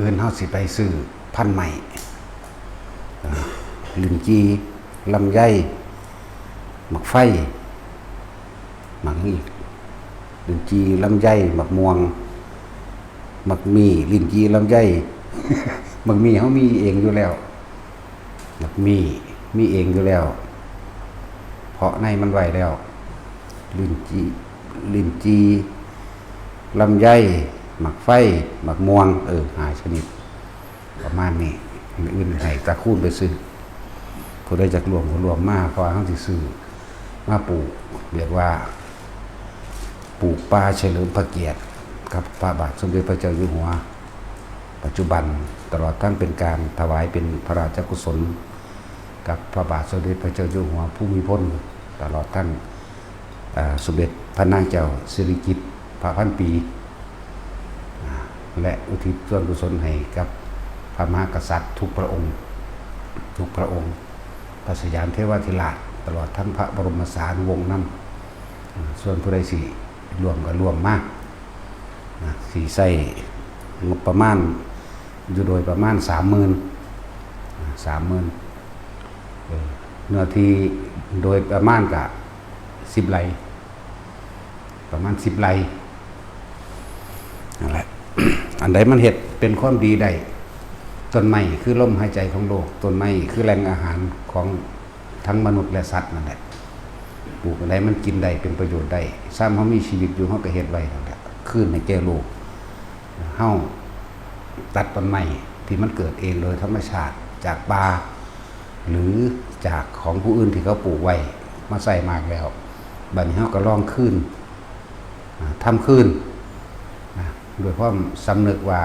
อื่นเฮาสิไปซื้อพันธุ์ใหม่ลิ้นจี่ลำไยหมักไฟหมักนี่ลิ้นจี่ลำไยหมักม่วงหมักมีลิ้นจี่ลำไย หมักมีเฮามีเองอยู่แล้วหมักมีเองอยู่แล้วเพราะในมันไว้แล้วลิ้นจี่ลำไยหมักไฟหมักม่วง5 ชนิดประมาณนี้อื่นให้ตะคูนไปซื้อผู้ใดจักรวมก็รวมมาเพราะเฮาสิซื้อมาปลูกเรียกว่าปลูกป่าเฉลิมพระเกียรติกับพระบาทสมเด็จพระเจ้าอยู่หัวปัจจุบันตลอดทั้งเป็นการถวายเป็นพระราชกุศลกับพระบาทสมเด็จพระเจ้าอยู่หัวภูมิพลตลอดทั้งสมเด็จพระนางเจ้าสิริกิติ์พระพันปีและอุทิศส่วนกุศลให้กับพระมหากษัตริย์ทุกพระองค์พระสยามเทวทิราชตลอดทั้งพระบรมสารีวงศ์นำส่วนผู้ใดสิรวมก็รวมมากสีใส่งบประมาณอยู่โดยประมาณ 30,000 เนื้อที่โดยประมาณกับ10 ไร่ประมาณ10 ไร่นั่นแหละ อันใดมันเห็ดเป็นความดีได้ต้นไม้คือลมหายใจของโลกต้นไม้คือแหล่งอาหารของทั้งมนุษย์และสัตว์นั่นแหละปลูกอะไรมันกินได้เป็นประโยชน์ได้ซ้ำเขามีชีวิตอยู่เขาก็เฮ็ดไว้นั่นแหละคืนในแก่โลกเฮาตัดต้นไม้ที่มันเกิดเองโดยธรรมชาติจากป่าหรือจากของผู้อื่นที่เขาปลูกไว้มาใส่มากแล้วบัดนี้เฮาก็ลองคืนทำคืนโดยความสำนึกว่า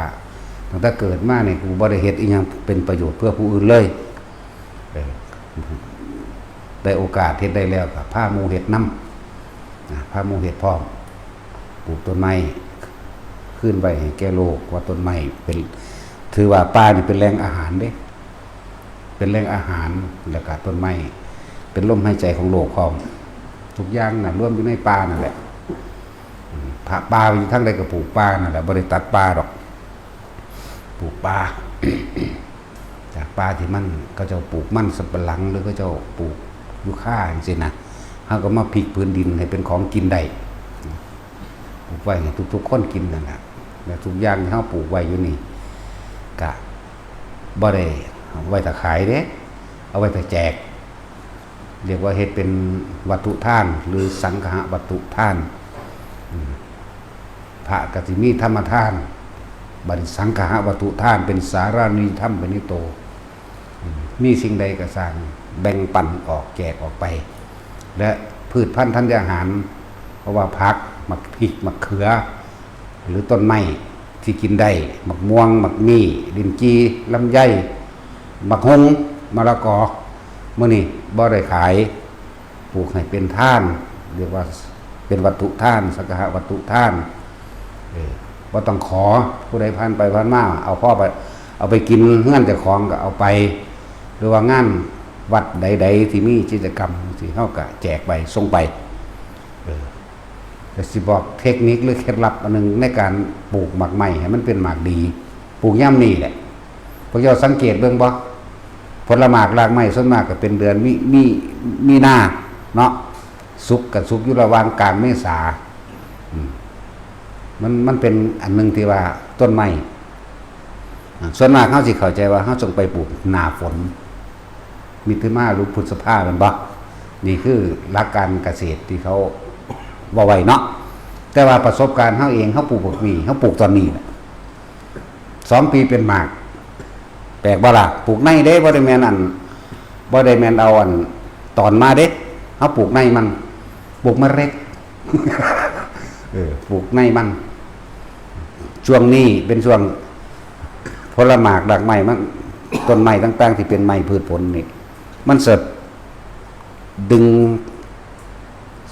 ตั้งแต่เกิดมาเนี่ยกูบ่ได้เฮ็ดอีหยังเป็นประโยชน์เพื่อผู้อื่นเลยได้โอกาสเฮ็ดได้แล้วก็พาหมู่เฮ็ดนำพาหมู่เฮ็ดพร้อมปลูกต้นไม้ขึ้นไปให้แก่โลกว่าต้นไม้เป็นถือว่าป่านี่เป็นแหล่งอาหารเด้เป็นแหล่งอาหารแล้วก็ต้นไม้เป็นลมหายใจของโลกพร้อมทุกอย่างน่ะรวมอยู่ในป่านั่นแหละป่าอยู่ทั้งใดก็ปลูกป่านั่นแหละบ่ได้ตัดป่าดอกปลูกป่า จากป่าที่มันก็จะปลูกมันสำปะหลังหรือก็จะปลูกยูคาจังซี่นะเฮาก็มาพลิกพื้นดินให้เป็นของกินได้ปลูกไว้ให้ทุกๆคนกินนั่นน่ะและทุกอย่างที่เฮาปลูกไว้อยู่นี่ก็บ่ได้เอาไว้แต่ขายเด้เอาไว้แต่แจกเรียกว่าเฮ็ดเป็นวัตถุทานหรือสังฆะวัตถุทานพระก็สิมีธรรมทานบัดสังฆะวัตถุทานเป็นสารานิธรรมเป็นนิโตมีสิ่งใดก็สร้างแบ่งปันออกแจกออกไปและพืชพันธุ์ธัญญาหารเพราะว่าผักมะพริกมะเขือหรือต้นไม้ที่กินได้มะม่วงมะมี่ลิ้นจี่ลำไยมะฮงมะละกอมื้อนี้บ่ได้ขายปลูกให้เป็นทานเรียกว่าเป็นวัตถุทานสังฆะวัตถุทานบ่ต้องขอผู้ใดผ่านไปผ่านมาเอาพ่อไปเอาไปกินงานเจ้าของก็เอาไปหรือว่างานวัดใดๆที่มีกิจกรรมสิเฮาก็แจกไปส่งไปแต่สิบอกเทคนิคหรือเคล็ดลับอันนึงในการปลูกหมากไม้ให้มันเป็นหมากดีปลูกย่ำนี่แหละพวกเจ้าสังเกตเบิ่งบ่ผลหมากรากไม้ส่วนมากก็เป็นเดือนมีนาเนาะสุกกับสุกอยู่ระหว่างกลางเมษามันเป็นอันนึงที่ว่าต้นไม้ส่วนมากเฮาสิเข้าใจว่าเฮาจงไปปลูกหน้าฝนมิถุนาหรือพฤษภาแม่นบ่นี่คือหลักการเกษตรที่เขาว่าไว้เนาะแต่ว่าประสบการณ์เฮาเองเฮาปลูกบักมี่เฮาปลูกตอนนี้แหละ2 ปีเป็นหมากแปลกบ่ล่ะปลูกในเด้บ่ได้แม่นอันบ่ได้แม่นเอาอันตอนมาเด้เฮาปลูกในมันปลูกเมล็ด ปลูกในมันช่วงนี้เป็นช่วงผลหมากรากไม้มันต้นไม้ต่างๆที่เป็นไม้พืชผลนี่มันเสพดึง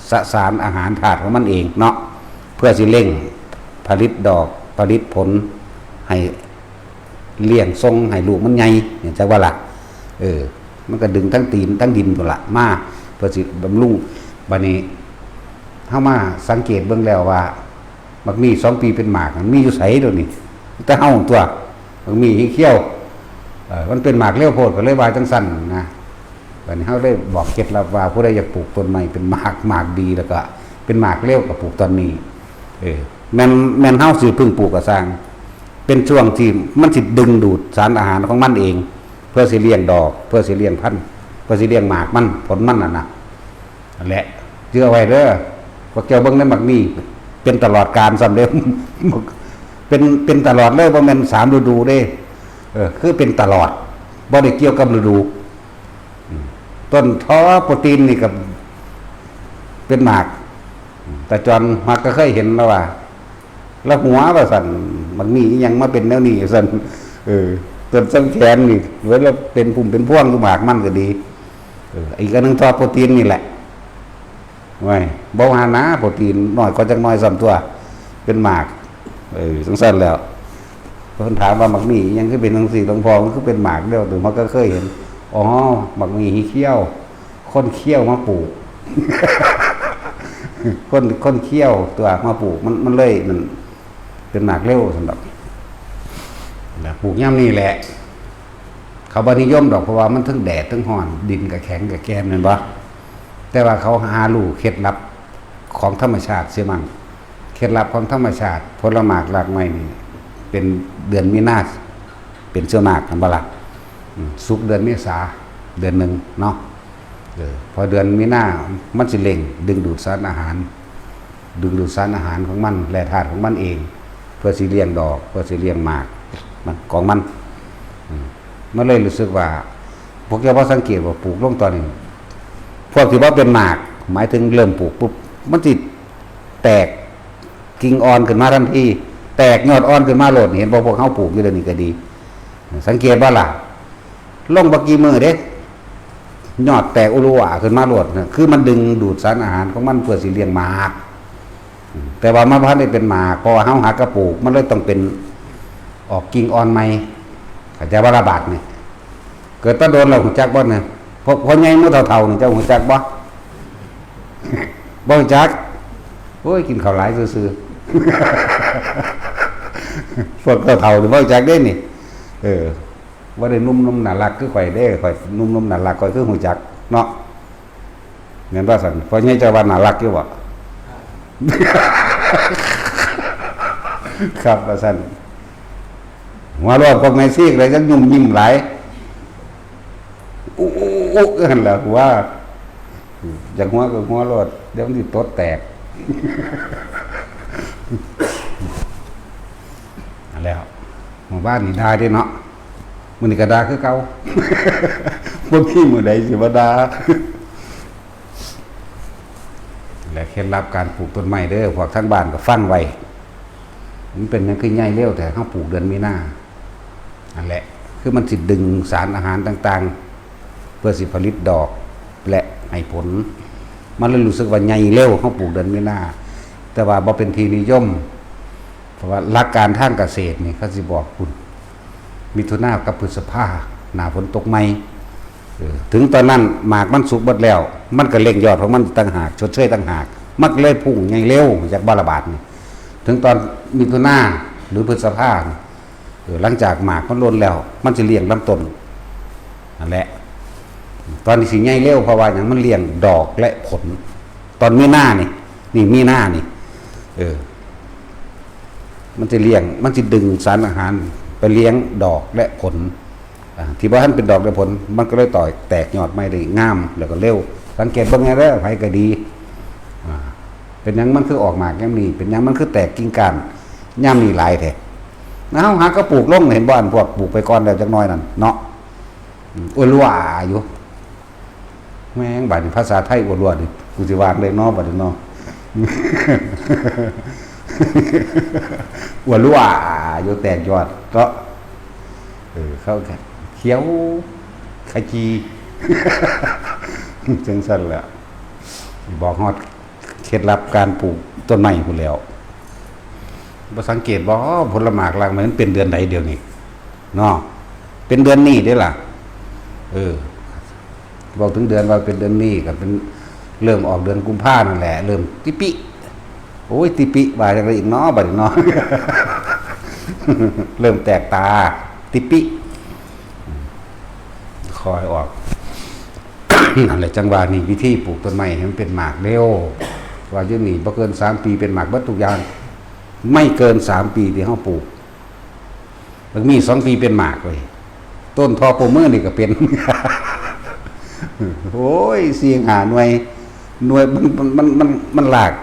สสารอาหารธาตุของมันเองเนาะเพื่อสิเร่งผลิตดอกผลิตผลให้เลี้ยงทรงให้ลูกมันใหญ่อย่างจังว่าล่ะมันก็ดึงทั้งตีนทั้งดินพุ่นล่ะมาเพื่อสิบำรุงบัดนี้เฮามาสังเกตเบิ่งแล้วว่ามักมี2 ปีเป็นหมากมันมีอยู่ไสเดี๋ยวนี้แต่เฮาตัว มันมีเขี้ยวมันเป็นหมากเลี้ยวโพดก็เลยว่าจังสั่นนะวันนี้เขาได้บอกเคล็ดลับว่าผู้ใดอยากปลูกต้นไม้เป็นหมากดีแล้วก็เป็นหมากเลี้ยวกับปลูกตอนนี้แม่นเฮาสิพึ่งปลูกกระสร้างเป็นช่วงที่มันสิดึงดูดสารอาหารของมันเองเพื่อสิเลี้ยงดอกเพื่อสิเลี้ยงพันธุ์เพื่อสิเลี้ยงหมากมันผลมันน่ะนะนั่นแหละเชื่อไว้เด้อพวกเจ้าเบิ่งในหมักมีเป็นตลอดกาลสำเร็จเป็นตลอดเลยบ่แม่น3ฤดูเด้คือเป็นตลอดบ่ได้เกี่ยวกับฤดูต้นท้อโปรตีนนี่กับเป็นหมากแต่จอนมักก็เคยเห็นแล้วว่าแล้วหัวว่าสั่นมันมียังมาเป็นแนวนี้สั่นต้นสังแขนนี่เวลาเป็นพุ่มเป็นพวงหรือหมากมันก็ดีอีกอันนึงท้อโปรตีนนี่แหละไว้บ่หานะโปรตีนน้อยก็จักน้อยซ้ำตัวเป็นหมากจังซั่นแล้วเพิ่นถามว่าหมักมียังคือเป็นจังซี่หลวงพ่อมันคือเป็นหมากเด้อถึงมันก็เคยเห็นอ๋อหมักมีหิเขี้ยวคนเขี้ยวมาปลูก คนเขี้ยวตัวมาปลูกมันเลยมันเป็นหมากเร็วสำหรับปลูกย่ำนี่แหละเขาบ่นิยมดอกเพราะว่ามันทั้งแดดทั้งร้อนดินกับแข็งกับแกนนั่นบ่แต่ว่าเขาหารู้เคล็ดลับของธรรมชาติเสียมั่งเคล็ดลับของธรรมชาติผลหมากรากไม้นี่เป็นเดือนมีนาเป็นเชื้อมากกันบ่ล่ะสุกเดือนเมษาเดือนหนึ่งเนาะพอเดือนมีนามันสิเร่งดึงดูดสารอาหารของมันแร่ธาตุของมันเองเพื่อสิเลี้ยงดอกเพื่อสิเลี้ยงหมากมันของมันเลยรู้สึกว่าพวกเจ้าพอสังเกตว่าปลูกลงตอนนี้พวกที่ว่าเป็นหมากหมายถึงเริ่มปลูกปุ๊บมันสิแตกกิ่งอ่อนขึ้นมาทันทีแตกยอดอ่อนขึ้นมาโลดเห็นพวกเขาปลูกอยู่เดี๋ยวนี้ก็ดีสังเกตว่าล่ะลงบักกี่มือเด้ยอดแตกอุลุวะขึ้นมาโลดนะคือมันดึงดูดสารอาหารของมันเพื่อสิเลี้ยงหมากแต่ว่ามันพันได้เป็นหมากพอเฮาหากระปลูกมันเลยต้องเป็นออกกิ่งอ่อนใหม่เข้าใจว่าระบาดนี่เกิดตะโดนเราหูจักบ่เนี่ยพอใหญ่เมื่อเท่าๆนี่เจ้าหูจักบ่บ่หูจักโอ้ยกินข้าวหลายซื่อๆพวกเท่าๆนี่บ่หูจักเด้นี่ว่าได้นุ่มๆน่ารักคือข่อยเด้ข่อยนุ่มๆน่ารักข่อยคือหูจักเนาะเงินว่าสั่นพอใหญ่เจ้าว่าน่ารักอยู่บ่ครับว่าสั่นหัวรอดพวกแม่ซีกเลยจังยุ่มยิ้มหลายอุ๊นั่นแหละว่าจากหัวกับหัวรอดเดี๋ยวมันสิตดแตกแล้วหมู่บ้านนี่ได้เด้เนาะมื้อนี้ก็ด่าคือเก่าบ่มีมื้อใดสิบ่ด่าและเคล็ดลับการปลูกต้นไม้เด้อพวกทางบ้านก็ฟังไว้มันเป็นหยังคือใหญ่เร็วแต่เฮาปลูกเดือนมีนานั่นแหละคือมันสิดึงสารอาหารต่างๆเพื่อสิผลิตดอกและให้ผลมันเลยรู้สึกว่าใหญ่เร็วเฮาปลูกเดือนมีนาแต่ว่าบ่เป็นที่นิยมเพราะว่าหลักการทางเกษตรนี่เขาสิบอกคุณมิถุนากับพฤษภาหน้าฝนตกใหม่ถึงตอนนั้นหมากมันสุกหมดแล้วมันก็เร่งยอดของมันต่างหากชดเชยต่างหากมันเลยพุ่งใหญ่เร็วจากบาระบาดนี่ถึงตอนมิถุนาหรือพฤษภาหลังจากหมากมันล้นแล้วมันจะเลี้ยงลำต้นนั่นแหละตอนนี้สิใหญ่เร็วเพราะว่าอย่างมันเลี้ยงดอกและผลตอนมีนานี่มีนานี่มันจะเลี้ยงมันจะดึงสารอาหารไปเลี้ยงดอกและผลที่ว่าท่านเป็นดอกและผลมันก็เลยต่อยแตกยอดไม่ได้งามแล้วก็เร็วสังเกตบ้างไงเด้อไผก็ดีเป็นยังมันคือออกหมากย่ำนี่เป็นยังมันคือแตกกิ่งก้านย่ำนี่หลายแท้นะหาก็ปลูกลงเห็นบ้านพวกปลูกไปก่อนแล้วจักน้อยนั่นเนาะอ้วนรัวอยู่แม่งบาดภาษาไทยอ้วนรัวดิกูสิวางเลยเนาะบาดเนาะอ้วนรัวอยู่แตกยอดก็เข้ากันเขียวขจีจังสั่นแหละบอกฮอดเคล็ดลับการปลูกต้นไม้พุ่นแล้วบ่สังเกตบ่ผลหมากรากไม้มันเป็นเดือนใดเดียวนี้เนาะเป็นเดือนนี้เด้ล่ะบอกถึงเดือนว่าเป็นเดือนนี้ก็เป็นเริ่มออกเดือนกุมภาพันธ์นั่นแหละเริ่มติปิโอ้ยติปิว่าจังได๋อีกเนาะบัดนี้เนาะ เริ่มแตกตา ติปิคอยออก นั่นแหละจังหวะนี้วิธีปลูกต้นไม้ให้มันเป็นหมากเร็วว่าอยู่นี่บ่เกิน3 ปีเป็นหมากเบิดทุกอย่างไม่เกิน3 ปีที่เฮาปลูกมันมี2 ปีเป็นหมากเว้ยต้นทอโปเมอร์นี่ก็เป็น โอ้ยเสียงหาหน่วยมันหลาก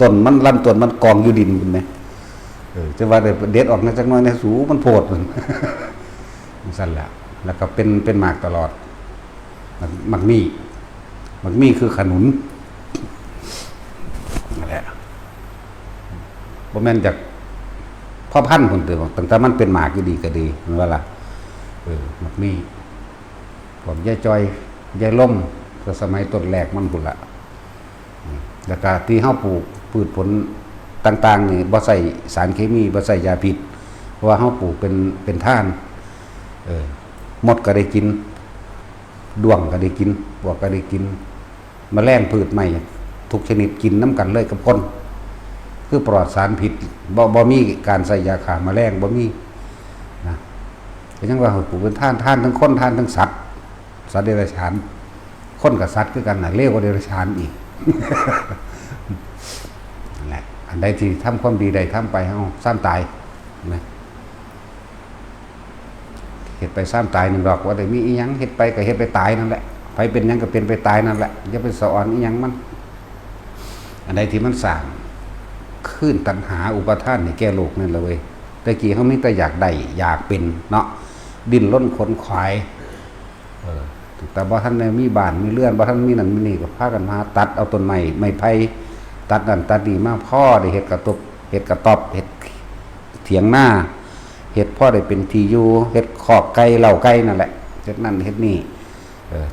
ต้นมันลำต้นมันกองอยู่ดินพุ่นแหมจะว่าได้เด็ดออกจักหน่อยในสูมันโพดพุ่น สั่นแหละแล้วก็เป็นหมากตลอดมักมีคือขนุนนั่นแหละบ่แม่นจากพ่อพันธุ์พุ่นเด้อตั้งแต่มันเป็นหมากอยู่ดีก็ดีมันว่าล่ะมักมีผมยายจอยยายล่มก็สมัยต้นแรกมันพุ่นละแล้วก็ที่เฮาปลูกพืชผลต่างๆนี่บ่ใส่สารเคมีบ่ใส่ยาพิษเพราะว่าเฮาปลูกเป็นท่านมดก็ได้กินด้วงก็ได้กินปลวกก็ได้กินแมลงพืชใหม่ทุกชนิดกินน้ำกันเลยกับคนคือปลอดสารพิษบ่มีการใส่ยาฆ่าแมลงบ่มีนะก็ยังว่าปลูกเป็นท่านทั้งคนท่านทั้งสัตว์เดรัจฉานคนกับสัตว์คือกันน่ะเลวกว่าเดรัจฉานอีก นั่นแหละอันใดที่ทำความดีใดทำไปเฮาซ้ำตายนะเฮ็ดไปซ้ำตายหนึ่งดอกว่าได้มีอีหยังเฮ็ดไปก็เฮ็ดไปตายนั่นแหละไปเป็นหยังก็เป็นไปตายนั่นแหละอย่าไปสอนอีหยังมันอันใดที่มันสร้างขึ้นตัณหาอุปาทานนี่แก้โลกนั่นละเว้ยแต่กี้เฮามีแต่อยากได้อยากเป็นเนาะดิ้นรนขนขวายแต่บ่ท่านมีบ้านมีเรือนบ่ท่านมีนั่นมีนี่ก็พากันมาตัดเอาต้นไม้ไผ่ตัดนั่นตัดนี่มาพ่อได้เฮ็ดกระต๊อบเฮ็ดเถียงหน้าเฮ็ดพ่อได้เป็นที่อยู่เฮ็ดคอกไก่เล้าไก่นั่นแหละเฮ็ดนั่นเฮ็ดนี่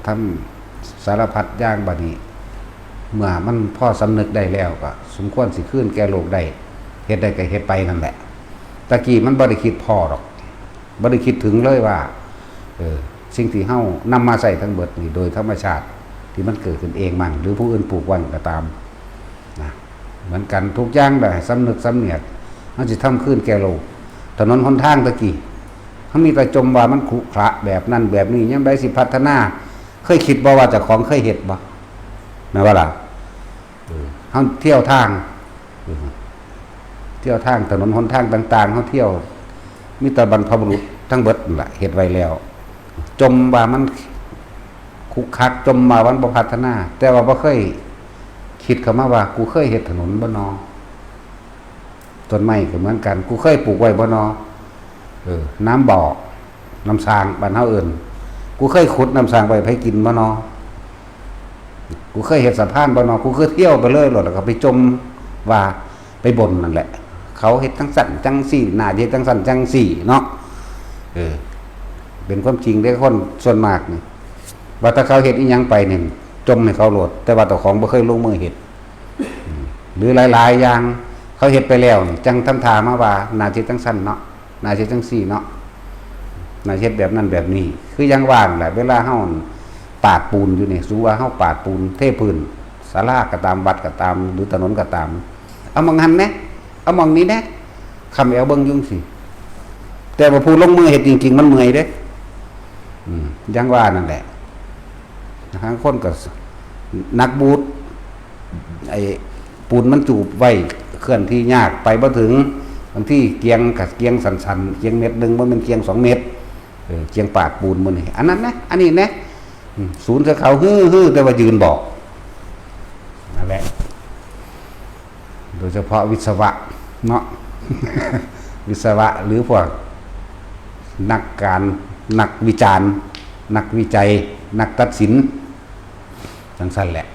ทำสารพัดอย่างบัดนี้เมื่อมันพ่อสำนึกได้แล้วก็สมควรสิคืนแก่โลกได้เฮ็ดได้ก็เฮ็ดไปนั่นแหละตะกี้มันบ่ได้คิดพอหรอกบ่ได้คิดถึงเลยว่าสิ่งที่เฮานำมาใส่ทั้งเบิดนี่โดยธรรมชาติที่มันเกิดขึ้นเองมั่งหรือผู้อื่นปลูกไว้ก็ตามนะเหมือนกันทุกอย่างได้สำนึกสำเนียกมันสิทำขึ้นแก่โลกถนนหนทางตะกี้เฮามีแต่จมว่ามันขรุขระแบบนั้นแบบนี้ยังได้สิพัฒนาเคยคิดบ่ว่าเจ้าของเคยเฮ็ดบ่แม่ว่าล่ะเฮาเที่ยวทางถนนหนทางต่างๆเฮาเที่ยวมีแต่บรรพบุรุษทั้งเบิดนั่นล่ะเฮ็ดไว้แล้วจมว่ามันคุกคักจมมาวันบ่พัฒนาแต่ว่าบ่เคยคิดเข้ามาว่ากูเคยเฮ็ดถนนบ่นอต้นไม้ก็เหมือนกันกูเคยปลูกไว้บ่นอน้ำบ่อน้ำสร้างบ้านเฮาเอิ้นกูเคยขุดน้ำสร้างไว้ให้กินบ่นอกูเคยเฮ็ดสะพานบ่นอกูเคยเที่ยวไปเลยแล้วก็ไปจมว่าไปบ่นนั่นแหละเขาเฮ็ดจังสั่นจังซี่น่าเฮ็ดจังสั่นจังซี่เนาะเป็นความจริงได้คนส่วนมากนี่ว่าถ้าเขาเฮ็ดอีหยังไปนี่จมให้เขาโลดแต่ว่าเจ้าของบ่เคยลงมือเฮ็ดหรือหลายๆอย่างเขาเฮ็ดไปแล้วจังทำท่ามาว่าน่าสิจังสั่นเนาะน่าสิจังซี่เนาะน่าเฮ็ดแบบนั้นแบบนี้คือยังว่างแหละเวลาเฮาปาดปูนอยู่นี่สูว่าเฮาปาดปูนเทพื้นศาลาก็ตามวัดก็ตามหรือถนนก็ตามเอามองหันแน่เอามองนี้แน่คำเอาเบิ่งยุ่งสิแต่ว่าผู้ลงมือเฮ็ดจริงๆมันเมื่อยเด้ยังว่านั่นแหละทางคนก็นักบูดไอ้ปูนมันจูบไว้เคลื่อนที่ยากไปบ่ถึงบางที่เกียงกับเกียงสันๆเกียงเม็ดนึงบ่แม่นเกียง2 เม็ดเกียงปาดปูนมื้อนี้อันนั้นนะอันนี้นะศูนย์เขาฮือแต่ว่ายืนบอกนั่นแหละโดยเฉพาะวิศวะเนาะ วิศวะหรือพวกนักวิจารณ์นักวิจัยนักตัดสินจังซั่นแหละ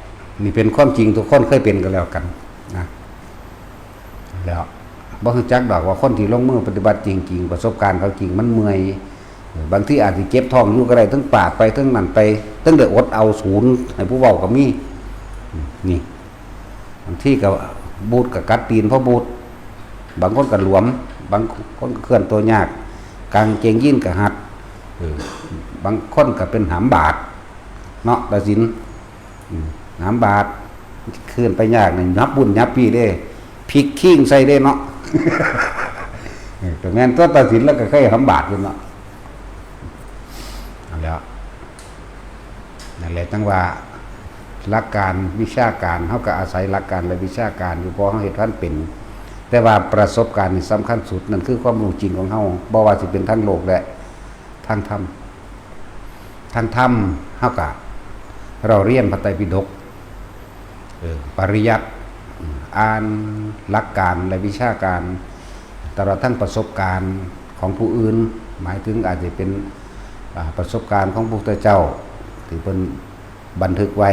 นี่เป็นความจริงทุกคนเคยเป็นกันแล้วกันนะแล้วบ่รู้จักดอกว่าคนที่ลงมือปฏิบัติจริงๆประสบการณ์เขาจริงมันเมื่อยบางทีอาจสิเจ็บท้องอยู่ก็ได้ทั้งปากไปทั้งนั่นไปทั้งได้อดเอาศูนย์ให้ผู้เว้าก็มีนี่บางทีก็บูดก็กัดตีนเพราะบูดบางคนก็หลวมบางคนก็เคลื่อนตัวยากกางเกงยีนก็หัดบางคนก็เป็นหามบาดเนาะตาสินหามบาดเคลื่อนไปยากนี่ยับบุญยับปีเด้พลิกขิ้งใส่ได้เนาะก็ แม่นตัวตัดสินแล้วก็เคยทำบาปอยู่เนาะนั่นแหละจังว่าหลักการวิชาการเขาก็อาศัยหลักการและวิชาการอยู่พอเขาเห็นท่านเป็นแต่ว่าประสบการณ์นี่สำคัญสุดนั่นคือความรู้จริงของเขาบ่ว่าสิเป็นทั้งโลกและทั้งธรรมเขาก็เราเรียนพระไตรปิฎกปริยัติอ่านหลักการและวิชาการตลอดทั้งประสบการณ์ของผู้อื่นหมายถึงอาจจะเป็นประสบการณ์ของพระพุทธเจ้าที่เป็นบันทึกไว้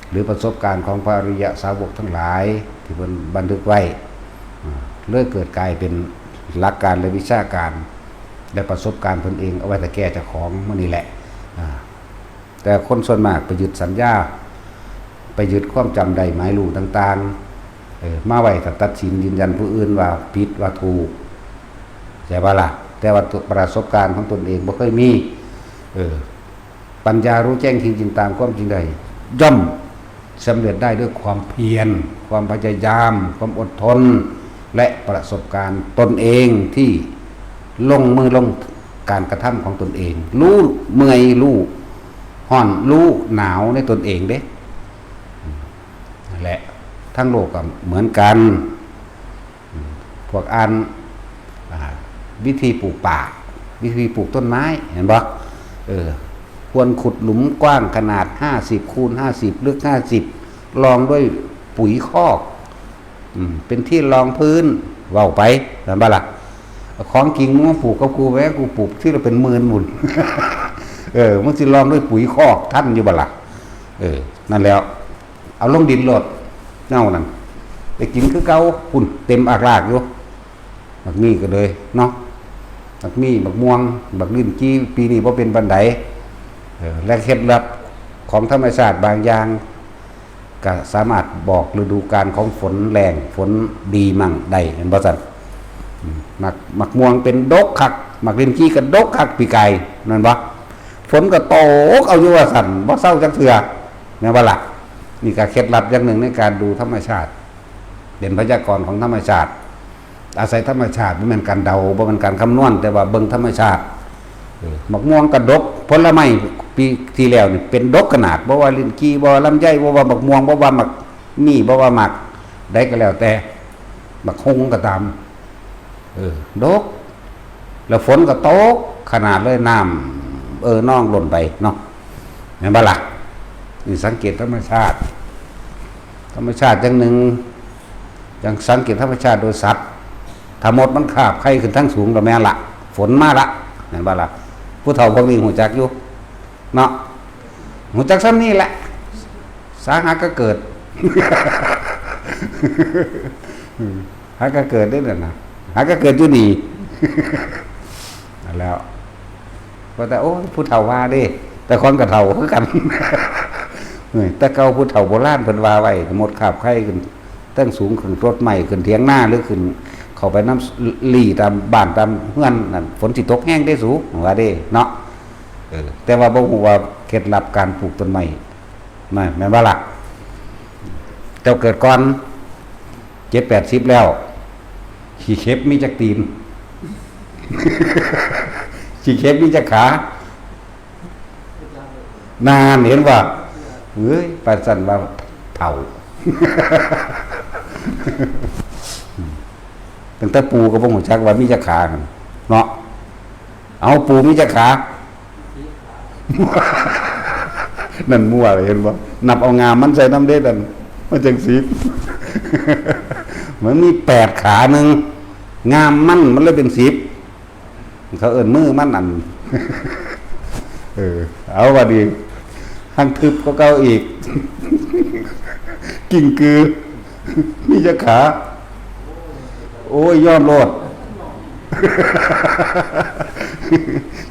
หรือประสบการณ์ของพระอริยสาวกทั้งหลายที่เป็นบันทึกไว้เลื่อเกิดกลายเป็นหลักการและวิชาการและประสบการณ์ตนเองเอาไว้แต่แก้เจ้าของมันนี่แหละแต่คนส่วนมากไปยึดสัญญาไปยึดความจำได้หมายรู้ต่างๆมาไว้ตัดสินยืนยันผู้อื่นว่าผิดว่าถูกใช่ป่ะล่ะแต่ว่าประสบการณ์ของตนเองบ่เคยมีปัญญารู้แจ้งจริงๆตามความจริงใดย่อมสำเร็จได้ด้วยความเพียรความพยายามความอดทนและประสบการณ์ตนเองที่ลงมือลงการกระทำของตนเองรู้เมื่อยรู้ห่อนรู้หนาวในตนเองเด้และทั้งโลกก็เหมือนกันพวกอ่านวิธีปลูกป่าวิธีปลูกต้นไม้เห็นบ่ควรขุดหลุมกว้างขนาด50 คูณ 50ลึก50รองด้วยปุ๋ยคอกเป็นที่รองพื้นเว้าไปเห็นบ่ล่ะของจริงมึงปลูกกับกูแว้กูปลูกที่เราเป็นหมื่นหมุนมึงสิรองด้วยปุ๋ยคอกท่านอยู่บ่ล่ะนั่นแล้วเอาลงดินโลดเน่านั่นไปกินคือเก่าพุ่นเต็มอากลากอยู่บักมีก็เลยเนาะบักมีบักม่วงบักลิ้นจี้ปีนี้บ่เป็นบันไดและเคล็ดลับของธรรมชาติบางอย่างก็สามารถบอกฤดูกาลของฝนแรงฝนดีมั่งได้เห็นบ่ซั่นมักม่วงเป็นดกคักมักลิ้นจี้ก็ดกคักปีไก่นั่นบ่ฝนก็ตกเอาอยู่ว่าซั่นบ่เศร้าจักเทื่อแม่นบ่ล่ะนี่ก็เคล็ดลับอย่างหนึ่งในการดูธรรมชาติเป็นพยากรณ์ของธรรมชาติอาศัยธรรมชาติบ่แม่นการเดาบ่แม่นการคำนวณแต่ว่าเบิ่งธรรมชาติมักม่วงก็ดกผลไม้ปีที่แล้วนี่เป็นดกขนาดบ่ว่าลิ้นจี้บ่ว่าลำไยบ่ว่ามักม่วงบ่ว่ามักมีบ่ว่ามักได้ก็แล้วแต่มักฮงก็ตามดกแล้วฝนก็ตกขนาดเลยน้ำน้องหล่นไปเนาะแม่นบ่ล่ะนี่สังเกตธรรมชาติอย่างหนึ่งอย่างสังเกตธรรมชาติโดยสัตว์ถ้าหมดมันคาบไข้ขึ้นทั้งสูงแล้วแม่นละฝนมาละแม่นบ่ล่ะผู้เฒ่าพวกนี้หูจักอยู่เนาะหูจักซ้ำนี่แหละสาหัสก็เกิด หาก็เกิดได้เลยนะหาก็เกิดอยู่นี่ แล้วก็แต่โอ้ผู้เฒ่าว่าดิแต่คนกับเฒ่าคือกัน แต่เก่าผู้เฒ่าโบราณเพิ่นว่าไว้หมดคาบไข้ขึ้นตั้งสูงขึ้นรถใหม่ขึ้นเถียงหน้าหรือขึ้นเข้าไปน้ำลีตามบ้านตามเฮือนนั่นฝนสิตกแห้งได้สูงว่าเด้เนาะแต่ว่าบ่ฮู้ว่าเคล็ดลับการปลูกต้นไม้แม่นบ่ล่ะเจ้าเกิดก่อน70-80แล้วขี้เข็บมีจักตีน ขี้เข็บมีจักขานานเห็นว่าเฮ้ยปานสั่นว่าเฒ่า ตั้งแต่ปูก็บ่ฮู้จักว่ามีจักขาเนาะเอาปูมีจักขา นั่นมั่วเลยเห็นบ่นับเอางามมันใส่น้ำเด็ดนั่นมันจังสิมันมี8ขานึงงามมันเลยเป็น10เขาเอิ้นมือมันอัน เอาว่าดีหังทึบก็เก่าอีก กิ่งกือมีจักขาโอ้ยยอมโลด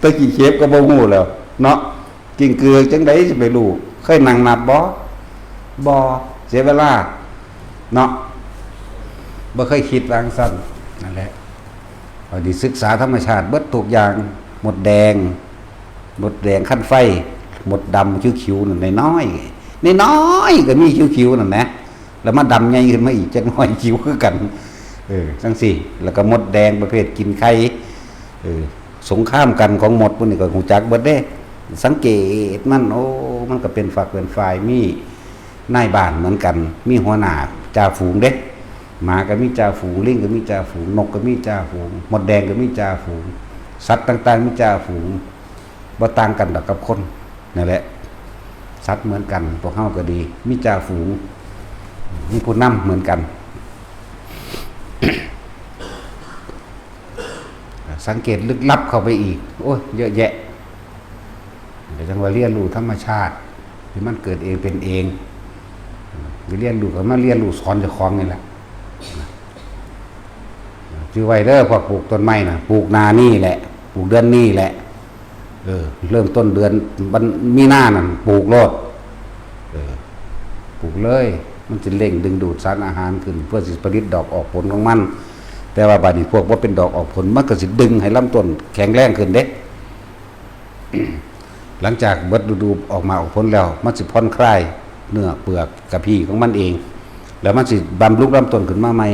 ตะกี้เชฟก็บ่ฮู้แล้วเนาะกิ่งกือจังได๋สิไปรู้เคยนั่งนับบ่เสียเวลาเนาะบ่เคยคิดวางซั่นนั่นแหละพอดีศึกษาธรรมชาติเบิดทุกอย่างหมดแดงคั่นไฟหมดดำคิ้วๆนั่นน้อยๆก็มีคิ้วๆนั่นนะแล้วมาดำใหญ่ขึ้นมาอีกจักหน่อยคิ้วคือกัน จังสี่แล้วก็มดแดงประเภทกินไข่สงครามกันของหมดพวกนี้ก็หูจักเบิดเด้สังเกตมันโอ้มันก็เป็นฝักเป็นฝ่ายมีนายบ้านเหมือนกันมีหัวหน้าจ่าฝูงเด้หมาก็มีจ่าฝูงลิงก็มีจ่าฝูงนกก็มีจ่าฝูงมดแดงก็มีจ่าฝูงสัตว์ต่างๆมีจ่าฝูงบ่ต่างกันดอกกับคนนั่นแหละสัตว์เหมือนกันพวกเฮาก็ดีมีจ่าฝูงมีผู้นำเหมือนกันสังเกตลึกลับเข้าไปอีกโอ้ยเยอะแยะเดี๋ยวจังว่าเรียนรู้ธรรมชาติที่มันเกิดเองเป็นเองเรียนรู้ก็มาเรียนรู้สอนเจ้าของนี่แหละชื่อไว้เด้อพอปลูกต้นไม้น่ะปลูกนานี่แหละปลูกเดือนนี้แหละเริ่มต้นเดือนมีนานั่นปลูกโลดปลูกเลยมันจะเร่งดึงดูดสารอาหารขึ้นเพื่อสิผลิตดอกออกผลของมันแต่ว่าบัดนี้พวกว่าเป็นดอกออกผลมันก็สิดึงให้ลำต้นแข็งแรงขึ้นเด้ หลังจากเบิดฤดูออกมาออกผลแล้วมันสิผ่อนคลายเนื้อเปลือกกระพี้ของมันเองแล้วมันสิบำรุงลำต้นขึ้นมาใหม่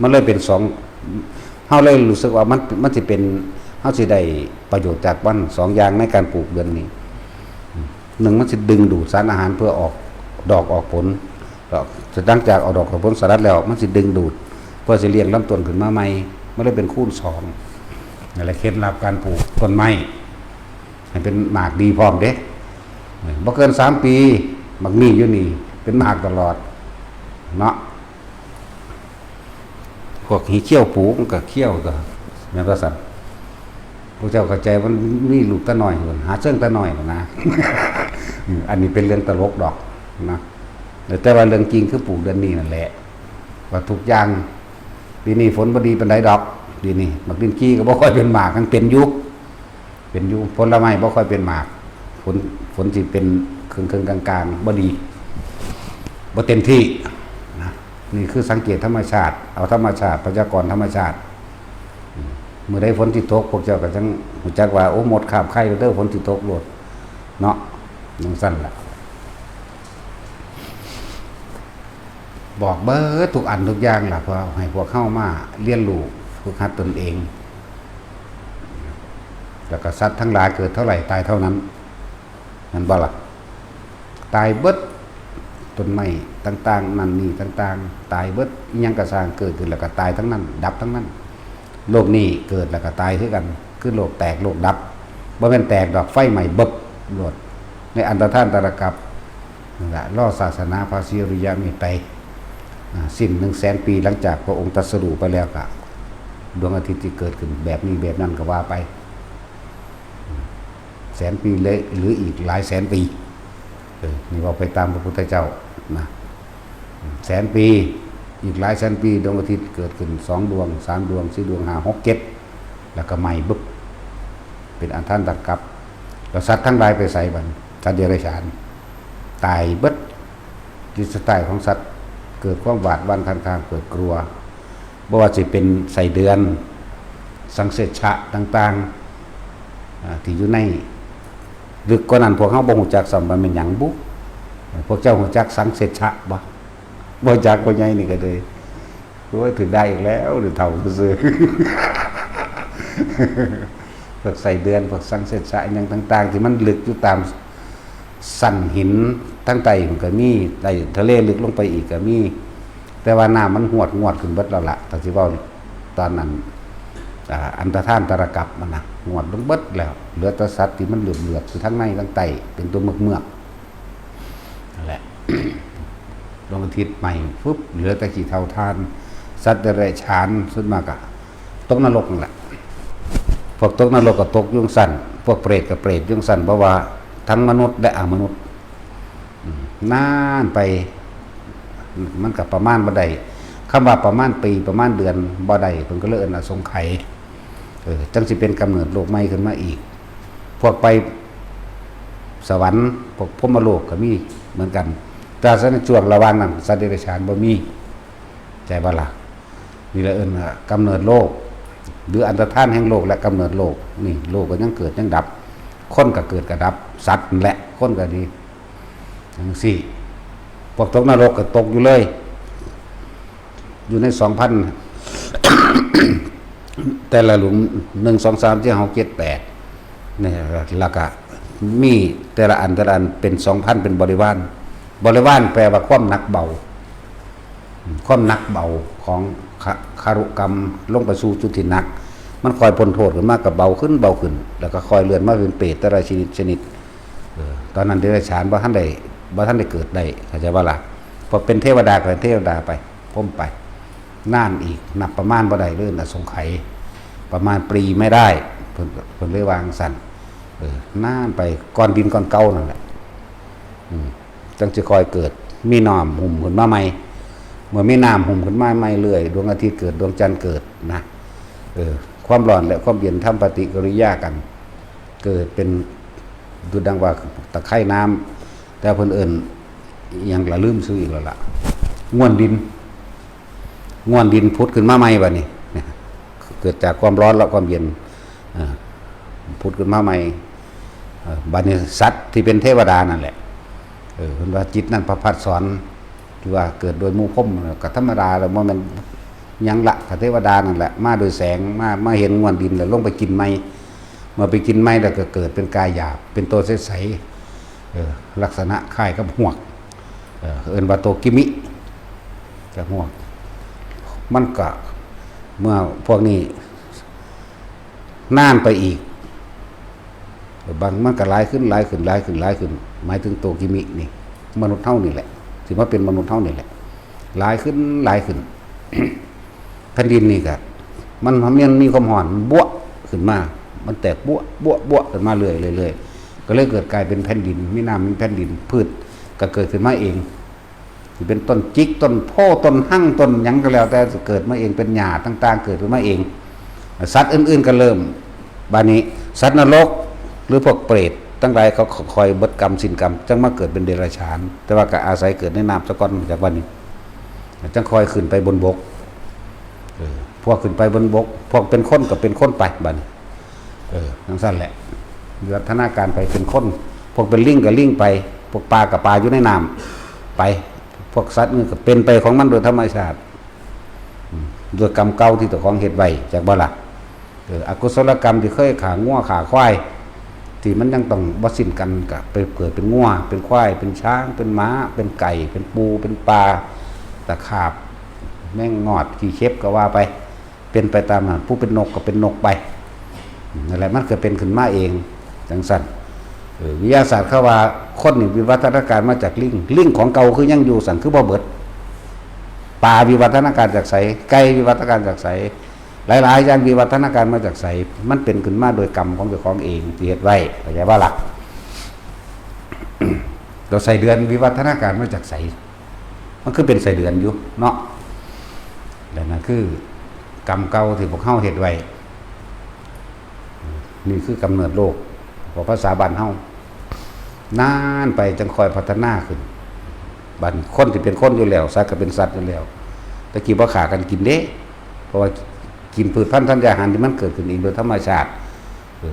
มันเลยเป็นสองเฮาเลยรู้สึกว่ามันสิเป็นเฮาสิได้ประโยชน์จากมันสองอย่างในการปลูกเดือนนี้หนึ่งมันสิดึงดูดสารอาหารเพื่อออกดอกออกผลแล้วหลังจากออกดอกออกผลสลัดแล้วมันสิดึงดูดเพื่อสิเลี้ยงลำต้นขึ้นมาใหม่มันเลยเป็นคูณสองนั่นแหละเคล็ดลับการปลูกต้นไม้ให้เป็นหมากดีพร้อมเด้บ่เกิน3 ปีหมากมีอยู่นี่เป็นหมากตลอดเนาะพวกหีเขี้ยวปลูกมันก็เขี้ยวก็แม่นบ่ซั่นพวกเจ้าเข้าใจมันมีลูกตะน้อยพุ่นหาเชิงตะน้อยนะ อันนี้เป็นเรื่องตลกดอกนะแต่ว่าเรื่องจริงคือปลูกเดือนนี้นั่นแหละว่าทุกอย่างปีนี้ฝนบ่ดีปานใดดอกปีนี้หมากลิ้นจี้ก็บ่ค่อยเป็นหมากทั้งเป็นอยู่ผลไม้บ่ค่อยเป็นหมากฝนสิเป็นครึ่งๆกลางๆบ่ดีบ่เต็มที่นะนี่คือสังเกตธรรมชาติเอาธรรมชาติพยากรณ์ธรรมชาติเมื่อใดฝนสิตกพวกเจ้าก็จังรู้จักว่าโอ้หมดคาบไข่เด้อฝนสิตกโลดเนาะจังซั่นล่ะบอกเบิดทุกอันทุกอย่างล่ะเพื่อให้พวกเข้ามาเรียนรู้ฝึกหัดตนเองแล้วก็สัตว์ทั้งหลายเกิดเท่าไหร่ตายเท่านั้นนั่นบ่ล่ะตายเบิดต้นไม้ต่างๆนั่นนี่ต่างๆตายเบิดอิหยังก็สร้างเกิดขึ้นแล้วก็ตายทั้งนั้นดับทั้งนั้นโลกนี้เกิดแล้วก็ตายคือกันคือโลกแตกโลกดับบ่แม่นแตกดอกไฟใหม่เบิบโลดในอันตรธานตรกับนั่นล่ะล่อศาสนาพระศรีอริยเมตไตรสิ้น100,000 ปีหลังจากพระองค์ตรัสรู้ไปแล้วก็ดวงอาทิตย์ที่เกิดขึ้นแบบนี้แบบนั้นก็ว่าไป100,000 ปีเลยหรืออีกหลายแสนปีนี่ว่าไปตามพระพุทธเจ้านะ100,000 ปีอีกหลายแสนปีดวงอาทิตย์เกิดขึ้น2 ดวง3 ดวง4 ดวง5 6 7แล้วก็ใหม่บึ๊บเป็นอันท่านตัดกับแล้วสัตว์ทั้งหลายไปใส่บันสัตว์เดรัจฉานตายเบิดจิตสไตล์ของสัตว์เกิดความหวาดหวั่นคันคางเกิดกลัวบ่ว่าจะเป็นไส้เดือนสังเสชะต่างๆที่อยู่ในลึกกว่านั้นพวกเฮาบ่ฮู้จักซ้ำว่าเป็นหยังบุพวกเจ้าฮู้จักสังเสชะบ่จักบ่ใหญ่นี่ก็เลยโอ้ยถึงได้อีกแล้วหรือเฒ่าซื่อพวกไส้เดือนพวกสังเสชะหยังต่างๆที่มันลึกอยู่ตามสันหินทั้งใต้มันก็มีใต้ทะเลลึกลงไปอีกก็มีแต่ว่าน้ำมันหวดขึ้นเบิดแล้วล่ะถ้าสิเว้าตอนนั้นอันตรธานตรกับมันนะหวดลงเบิดแล้วเหลือแต่สัตว์ที่มันเหลือบๆอยู่ทั้งในทั้งใต้เป็นตัวเมือกนั่นแหละ ดวงอาทิตย์ใหม่ปุ๊บเหลือแต่ขี้เถ้าทานสัตว์เดรัจฉานส่วนมากอะตกนรกนั่นแหละพวกตกนรกก็ตกยุ่งสั่นพวกเปรตก็เปรตยุ่งสั่นเพราะว่าทั้งมนุษย์และอมนุษย์นานไปมันกับประมาณบ่ได้คำว่าประมาณปีประมาณเดือนบ่ได้เพิ่นก็เลยเอิ้นอสงไขยจังสิเป็นกำเนิดโลกใหม่ขึ้นมาอีกพวกไปสวรรค์พวกพรหมโลกก็มีเหมือนกันแต่ในช่วงระหว่างนั้นสัตว์เดรัจฉานบ่มีใจบ่ล่ะนี่ละเอิ้นว่ากำเนิดโลกหรืออันตรธานแห่งโลกและกำเนิดโลกนี่โลกก็ยังเกิดยังดับคนก็เกิดก็ดับสัตว์นั่นแหละคนก็ดีจังซี่พวกตกนรกก็ตกอยู่เลย อยู่ใน2,000แต่ละหลุม1 2 3 4 5 7 8นี่แล้วก็มีแต่ละอันเป็น 2,000 เป็นบริวารแปลว่าความหนักเบาของคารุกรรมลงไปสู่จุดที่หนักมันคอยพ้นโทษขึ้นมากกับเบาขึ้นแล้วก็คอยเลื่อนมาเป็นเปรตแต่ละชนิดตอนนั้นเดรัจฉานบ่ท่านได้เกิดได้เข้าใจว่าล่ะพอเป็นเทวดาก็เป็นเทวดาไปพ้มไปน่านอีกนับประมาณบ่ได้เรื่องอสงไขยประมาณปรีไม่ได้เพิ่นเลยวางสั่นน่านไปก้อนดินก้อนเก่านั่นแหละจังจะคอยเกิดมีน้ำหุ่มขึ้นมาใหม่เมื่อมีน้ำหุ่มขึ้นมาใหม่เรื่อยดวงอาทิตย์เกิดดวงจันทร์เกิดนะความร้อนและความเย็นทำปฏิกิริยากันเกิดเป็นดูดังว่าตะไคร่น้ำแต่เพิ่นเอิ้นยังละลืมซื้ออีกแล้วล่ะง่วนดินพุดขึ้นมาใหม่บัดนี้เกิดจากความร้อนและความเย็นพุดขึ้นมาใหม่บัดนี้สัตว์ที่เป็นเทวดานั่นแหละเพิ่นว่าจิตนั้นประพัดสอนที่ว่าเกิดโดยหมู่พรหมก็ธรรมดาแล้วบ่แม่นยังละเทวดานั่นแหละมาโดยแสงมาเห็นง่วนดินแล้วลงไปกินไม้เมื่อไปกินไม้แล้วก็เกิดเป็นกายหยาบเป็นตัวใสๆลักษณะคล้ายกับหวกเอิ้นว่าโตกิมิกับหวกมันก็เมื่อพวกนี้นานไปอีกบางมันก็หลายขึ้นหมายถึงโตกิมินี่มนุษย์เท่านี่แหละถือว่าเป็นมนุษย์เท่านี่แหละหลายขึ้นแผ่นดินนี่ก็มันมีความร้อนบ๊วขึ้นมามันแตกบ๊วขึ้นมาเรื่อยก็เลยเกิดกลายเป็นแผ่นดินมีน้ำมีแผ่นดินพืชก็เกิดขึ้นมาเองที่เป็นต้นจิกต้นโพต้นหั่งต้นหยังก็แล้วแต่เกิดมาเองเป็นหญ้าต่างๆเกิดขึ้นมาเองสัตว์อื่นๆก็เริ่มบัดนี้สัตว์นรกหรือพวกเปรตตั้งหลายเขาคอยเบิดกรรมสิ้นกรรมจังมาเกิดเป็นเดรัจฉานแต่ว่าก็อาศัยเกิดในน้ำซะก่อนจากวันนี้จังคอยขึ้นไปบนบกพวกขึ้นไปบนบกพวกเป็นคนก็เป็นคนไปบัดนี้ทั้งสั้นแหละวิวัฒนาการไปเป็นคนพวกเป็นลิงก็ลิงไปพวกปลากับปลาอยู่ในน้ำไปพวกสัตว์นี่ก็เป็นไปของมันโดยธรรมชาติโดยกรรมเก่าที่ตัวของเฮ็ดไว้จากบ่ล่ะอกุศลกรรมที่เคยขางัวขาควายที่มันยังต้องบ่สิ้นกันก็ไปเกิดเป็นงัวเป็นควายเป็นช้างเป็นม้าเป็นไก่เป็นปูเป็นปลาตะขาบแม่งงอดขี้เข็บก็ว่าไปเป็นไปตามนั้นผู้เป็นนกก็เป็นนกไปนั่นแหละมันก็เป็นขึ้นมาเองจังซั่นวิทยาศาสตร์เขาว่าคนนี่วิวัฒนาการมาจากลิงของเก่าคือยังอยู่สั่นคือบ่เบิดปลาวิวัฒนาการจากไสไก่วิวัฒนาการจากไสหลายๆอย่างวิวัฒนาการมาจากไสมันเป็นขึ้นมาโดยกรรมของเจ้าของเองที่เฮ็ดไว้เข้าใจว่าล่ะ เราใส่เดือนวิวัฒนาการมาจากไสมันคือเป็นใส่เดือนอยู่เนาะแล้วนั่นคือกรรมเก่าที่พวกเฮาเฮ็ดไว้นี่คือกำเนิดโลกของภาษาบ้านเฮานานไปจังคอยพัฒนาขึ้นบัดคนที่เป็นคนอยู่แล้วสัตว์ก็เป็นสัตว์อยู่แล้วตะกี้บ่ฆ่ากันกินเด้เพราะว่ากินพืชพันธุ์ธัญญาหารที่มันเกิดขึ้นเองโดยธรรมชาติ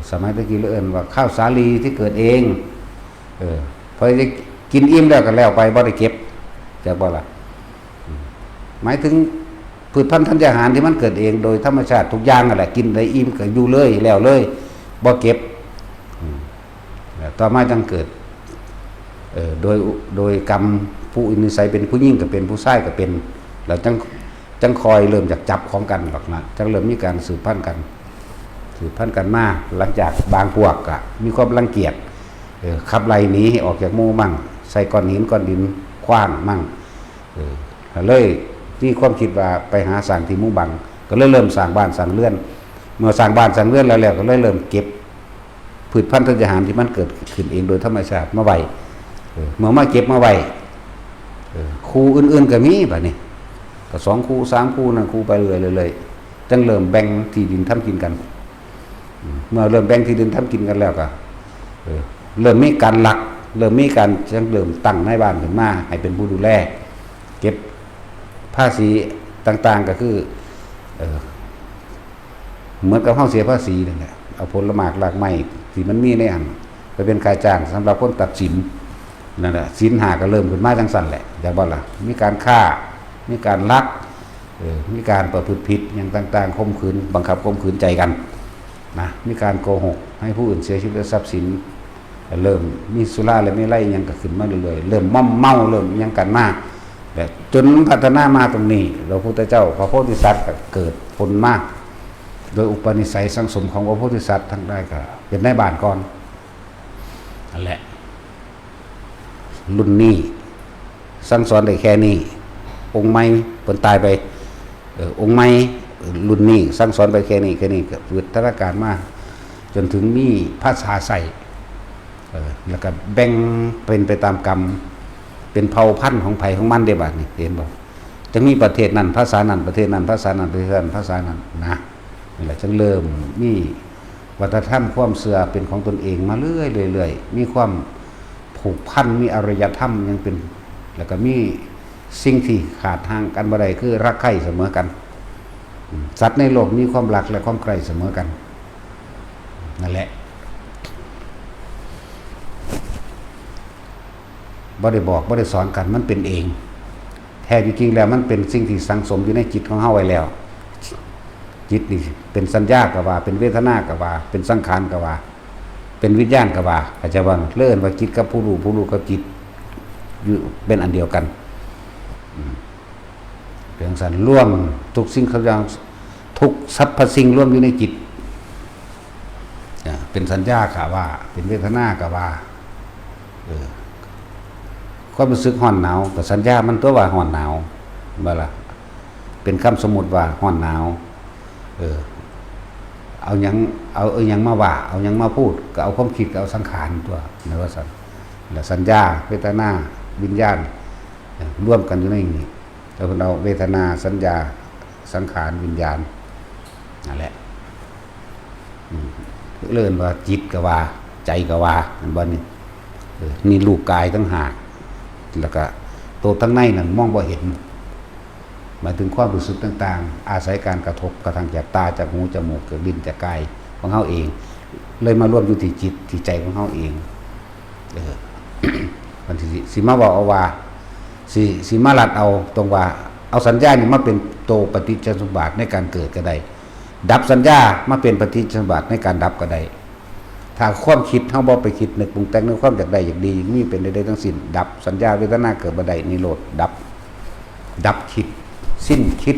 สมัยตะกี้เอิ้นว่าข้าวสาลีที่เกิดเองพอจะกินอิ่มแล้วก็แล้วไปบ่ได้เก็บจักบ่ล่ะหมายถึงพืชพันธุ์ธัญญาหารที่มันเกิดเองโดยธรรมชาติทุกอย่างนั่นแหละกินได้อิ่มก็อยู่เลยแล้วเลยบ่เก็บต่อมาจังเกิดโดยกรรมผู้อินทรีย์เป็นผู้หญิงก็เป็นผู้ชายก็เป็นแล้วจังคอยเริ่มจากจับของกันหรอกนะจังเริ่มมีการสืบพันธุ์กันมาหลังจากบางพวกก็มีความรังเกียจขับไล่หนีให้ออกจากหมู่มั่งใส่ก้อนหินก้อนดินขว้างมั่งเลยที่ความคิดว่าไปหาสร้างที่หมู่บังก็เลยเริ่มสร้างบ้านสร้างเรือนเมื่อสร้างบ้านสร้างเรือนแล้วก็เลยเริ่มเก็บพืชพันธุ์ธัญญาหารที่มันเกิดขึ้นเองโดยธรรมชาติมาไว้เมื่อมาเก็บมาไว้ครูอื่นๆก็มีแบบนี้ก็2 คู่ 3 คู่นั่นคู่ไปเรื่อยๆจังเริ่มแบ่งที่ดินทำกินกันเมื่อเริ่มแบ่งที่ดินทำกินกันแล้วก็เริ่มมีการหลักเริ่มมีการจังเริ่มตั้งในบ้านขึ้นมาให้เป็นผู้ดูแลเก็บภาษีต่างๆก็คือเหมือนกับเฮาเสียภาษีนั่นแหละเอาผลไม้รากไม้ที่มันมีในอันไปเป็นค่าจ้างสำหรับคนตัดสินนั่นแหละศีล5ก็เริ่มขึ้นมาจังซั่นแหละอย่าบ่ล่ะมีการฆ่ามีการลัก มีการประพฤติผิดอย่างต่างๆข่มขืนบังคับข่มขืนใจกันนะมีการโกหกให้ผู้อื่นเสียชีวิตและทรัพย์สินเริ่มมีสุราและไม่ไล่ยังก็ขึ้นมาเรื่อยๆเริ่มเมาเริ่มยังกันมากแต่จนพัฒนามาตรงนี้พระพุทธเจ้าพระโพธิสัตว์ก็เกิดผลมากโดยอุปนิสัยสังสมของพระโพธิสัตว์ทั้งได้ก็เป็นนายบ้านก่อนนั่นแหละรุ่นนี้สั่งสอนได้แค่นี้องค์ใหม่เพิ่นตายไปองค์ใหม่รุ่นนี้สั่งสอนไปแค่นี้ก็วิวัฒนาการมาจนถึงมีภาษาใส่แล้วก็แบ่งเป็นไปตามกรรมเป็นเผ่าพันธุ์ของไผของมันได้บัดนี้เห็นบ่จะมีประเทศนั้นภาษานั้นประเทศนั้นภาษานั้นประเทศนั้นภาษานั้นนะนี่แหละจึงเริ่มมีวัฒนธรรมความเชื่อเป็นของตนเองมาเรื่อยๆมีความผูกพันมีอารยธรรมยังเป็นแล้วก็มีสิ่งที่ขาดทางกันบ่ได้คือรักใคร่เสมอกันสัตว์ในโลกมีความรักและความใคร่เสมอกันนั่นแหละบ่ได้บอกบ่ได้สอนกันมันเป็นเองแท้จริงๆแล้วมันเป็นสิ่งที่สังสมอยู่ในจิตของเฮาไว้แล้วจิตนี่เป็นสัญญาก็ว่าเป็นเวทนาก็ว่าเป็นสังขารก็ว่าเป็นวิญญาณก็ว่าอาจจะว่าเลื่อนว่าจิตกับผู้รู้กับจิตอยู่เป็นอันเดียวกันเรื่องสันร่วมทุกสิ่งทุกอย่างทุกสรรพสิ่งร่วมอยู่ในจิตเป็นสัญญาก็ว่าเป็นเวทนาก็ว่าความรู้สึกร้อนหนาวกับสัญญามันตัวว่าร้อนหนาวบ่ล่ะเป็นคำสมมุติว่าร้อนหนาวเอาหยังมาว่าเอาหยังมาพูดก็เอาความคิดก็เอาสังขารตัวนั่นว่าแล้วสัญญาเวทนาวิญญาณร่วมกันอยู่ในนี้แล้วเราเวทนาสัญญาสังขารวิญญาณนั่นแหละเลื่อนว่าจิตก็ว่าใจก็ว่าอันบ่นี่นี่รูปกายทั้งหากแล้วก็ตัวทั้งในนั่นมองบ่เห็นหมายถึงความรู้สึกต่างๆอาศัยการกระทบกระทั่งจากตาจากหูจมูกจากลิ้นจากกายของเฮาเองเลยมาร่วมอยู่ที่จิตที่ใจของเฮาเองมันสิมาบอกเอาว่าสิมาลัดเอาตรงว่าเอาสัญญานี่มาเป็นโตปฏิจจสมบัติในการเกิดก็ได้ดับสัญญามาเป็นปฏิจจสมบัติในการดับก็ได้ถ้าความคิดเฮาบ่ไปคิดนึกปรุงแต่งในความอยากได้อยากดีมีเป็นได้ทั้งสิ้นดับสัญญาเวทนาเกิดบ่ได้นิโรธดับคิดสิ้นคิด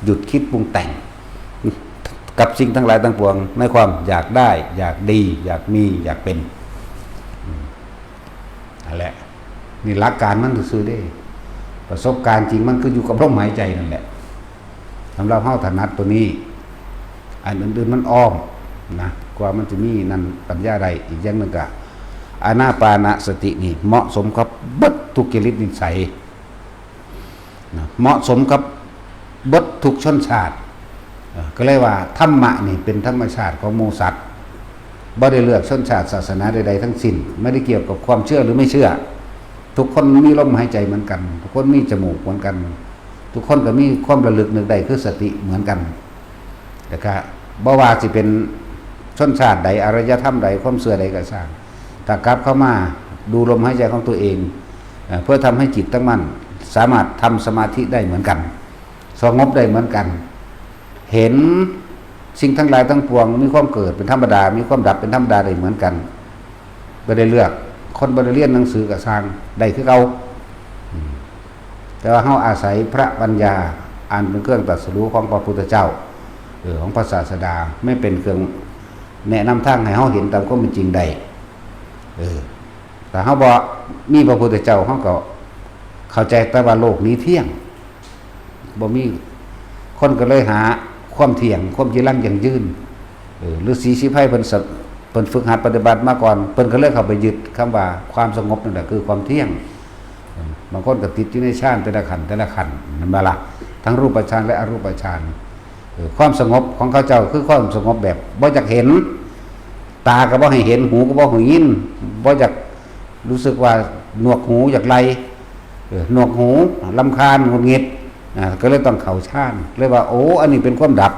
หยุดคิดปรุงแต่งกับสิ่งทั้งหลายทั้งปวงในความอยากได้อยากดีอยากมีอยากเป็นนั่นแหละนี่หลักการมันซื่อๆเด้ประสบการณ์จริงมันคืออยู่กับลมหายใจนั่นแหละสำหรับเฮาถนัดตัวนี้อันอื่นๆมันอ้อมนะกว่ามันจะมีนั่นปัญญาใดอีกอย่างหนึ่งก็อานาปานสตินี่เหมาะสมกับเบิดทุกกิริยานิสัยนะเหมาะสมกับเบิดทุกชนชาติก็เลยว่าธรรมะนี่เป็นธรรมชาติของหมู่สัตว์บ่ได้เลือกชนชาติศาสนาใดๆทั้งสิ้นไม่ได้เกี่ยวกับความเชื่อหรือไม่เชื่อทุกคนมีลมหายใจเหมือนกันทุกคนมีจมูกเหมือนกันทุกคนก็มีความระลึกนึกได้คือสติเหมือนกันแต่ก็บ่ว่าสิเป็นชนชาติใดอารยธรรมใดความเชื่อใดก็สร้างถ้ากลับเข้ามาดูลมหายใจของตัวเองเพื่อทำให้จิตตั้งมั่นสามารถทำสมาธิได้เหมือนกันสงบได้เหมือนกันเห็นสิ่งทั้งหลายทั้งปวงมีความเกิดเป็นธรรมดามีความดับเป็นธรรมดาได้เหมือนกันบ่ได้เลือกคนบ่ได้เรียนหนังสือก็สร้างได้คือเก่าแต่ว่าเฮาอาศัยพระปัญญาอันเป็นเครื่องตรัสรู้ของพระพุทธเจ้าของพระศาสดาไม่เป็นเครื่องแนะนำทางให้เฮาเห็นตามความเป็นจริงได้แต่เฮาบ่มีพระพุทธเจ้าเฮาก็เข้าใจแต่ว่าโลกนี้เที่ยงบ่มีคนก็เลยหาความเที่ยงความจีรังยั่งยืนฤาษีชีไพเพิ่นฝึกหัดปฏิบัติมาก่อนเพิ่นก็เลยเข้าไปยึดคำว่าความสงบนั่นแหละคือความเที่ยงบางคนก็ติดอยู่ในฌานแต่ละขันนั่นบ่ล่ะทั้งรูปฌานและอรูปฌานความสงบของเขาเจ้าคือความสงบแบบบ่อยากเห็นตาก็บ่ให้เห็นหูก็บ่ให้ยินบ่อยากรู้สึกว่าหนวกหูอยากไลหนวกหูรำคาญหงุดหงิดก็เลยต้องเข้าฌานเลยว่าโอ้อันนี้เป็นความดับ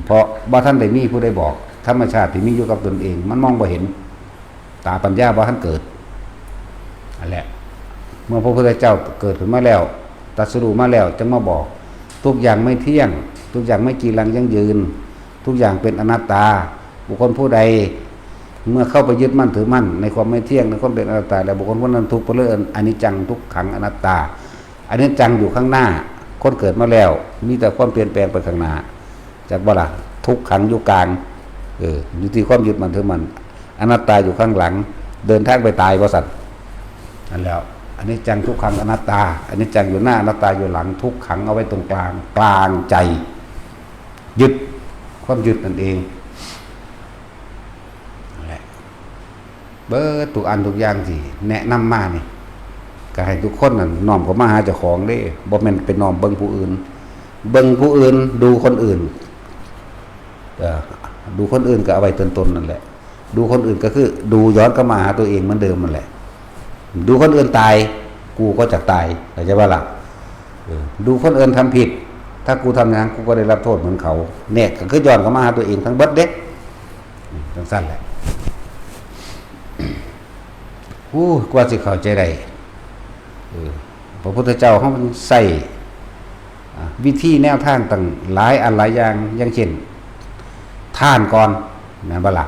เพราะบ่ท่านได้มีผู้ใดบอกธรรมชาติที่มีอยู่กับตนเองมันมองบ่เห็นตาปัญญาบ่ท่านเกิดนั่นแหละเมื่อพระพุทธเจ้าเกิดขึ้นมาแล้วตรัสรู้มาแล้วจึงมาบอกต ทุกอย่างไม่เที่ยงทุกอย่างไม่จีรังยั่งยืนทุกอย่างเป็นอนัตตาบุคคลผู้ใดเมื่อเข้าไปยึดมั่นถือมั่นในความไม่เที่ยงในความเป็นอนัตตาแล้วบุคคลผู้นั้นทุกข์เพราะเรื่องอนิจจังทุกขังอนัตตาอนิจจังอยู่ข้างหน้าคนเกิดมาแล้วมีแต่ความเปลี่ยนแปลงไปข้างหน้าจากบ่ล่ะทุกขังอยู่กลางอยู่ที่ความยึดมั่นถือมั่นอนัตตาอยู่ข้างหลังเดินทางไปตายบ่สัตว์นั่นแล้วอนิจจังทุกขังอนัตตาอนิจจังอยู่หน้าอนัตตาอยู่หลังทุกขังเอาไว้ตรงกลางกลางใจยึดความยึดนั่นเองแหละเบิดทุกอันทุกอย่างที่แนะนำมานี่ก็ให้ทุกคนนั่นน้อมเข้ามาหาเจ้าของเด้บ่แม่นไปน้อมเบิ่งผู้อื่นเบิ่งผู้อื่นดูคนอื่นดูคนอื่นก็เอาไว้ตนๆนั่นแหละดูคนอื่นก็คือดูย้อนกลับมาหาตัวเองเหมือนเดิมนั่นแหละดูคนอื่นตายกูก็จะตายเข้าใจบ่ล่ะดูคนอื่นทำผิดถ้ากูทำอย่างนั้นกูก็ได้รับโทษเหมือนเขาเนี่ยก็คือย้อนกลับมาหาตัวเองทั้งเบิดเด้จังซั่นแหละกว่าสิเข้าใจได้พระพุทธเจ้าเขาใส่วิธีแนวทางต่างหลายอันหลายอย่างอย่างเช่นทานก่อนนะบ่ล่ะ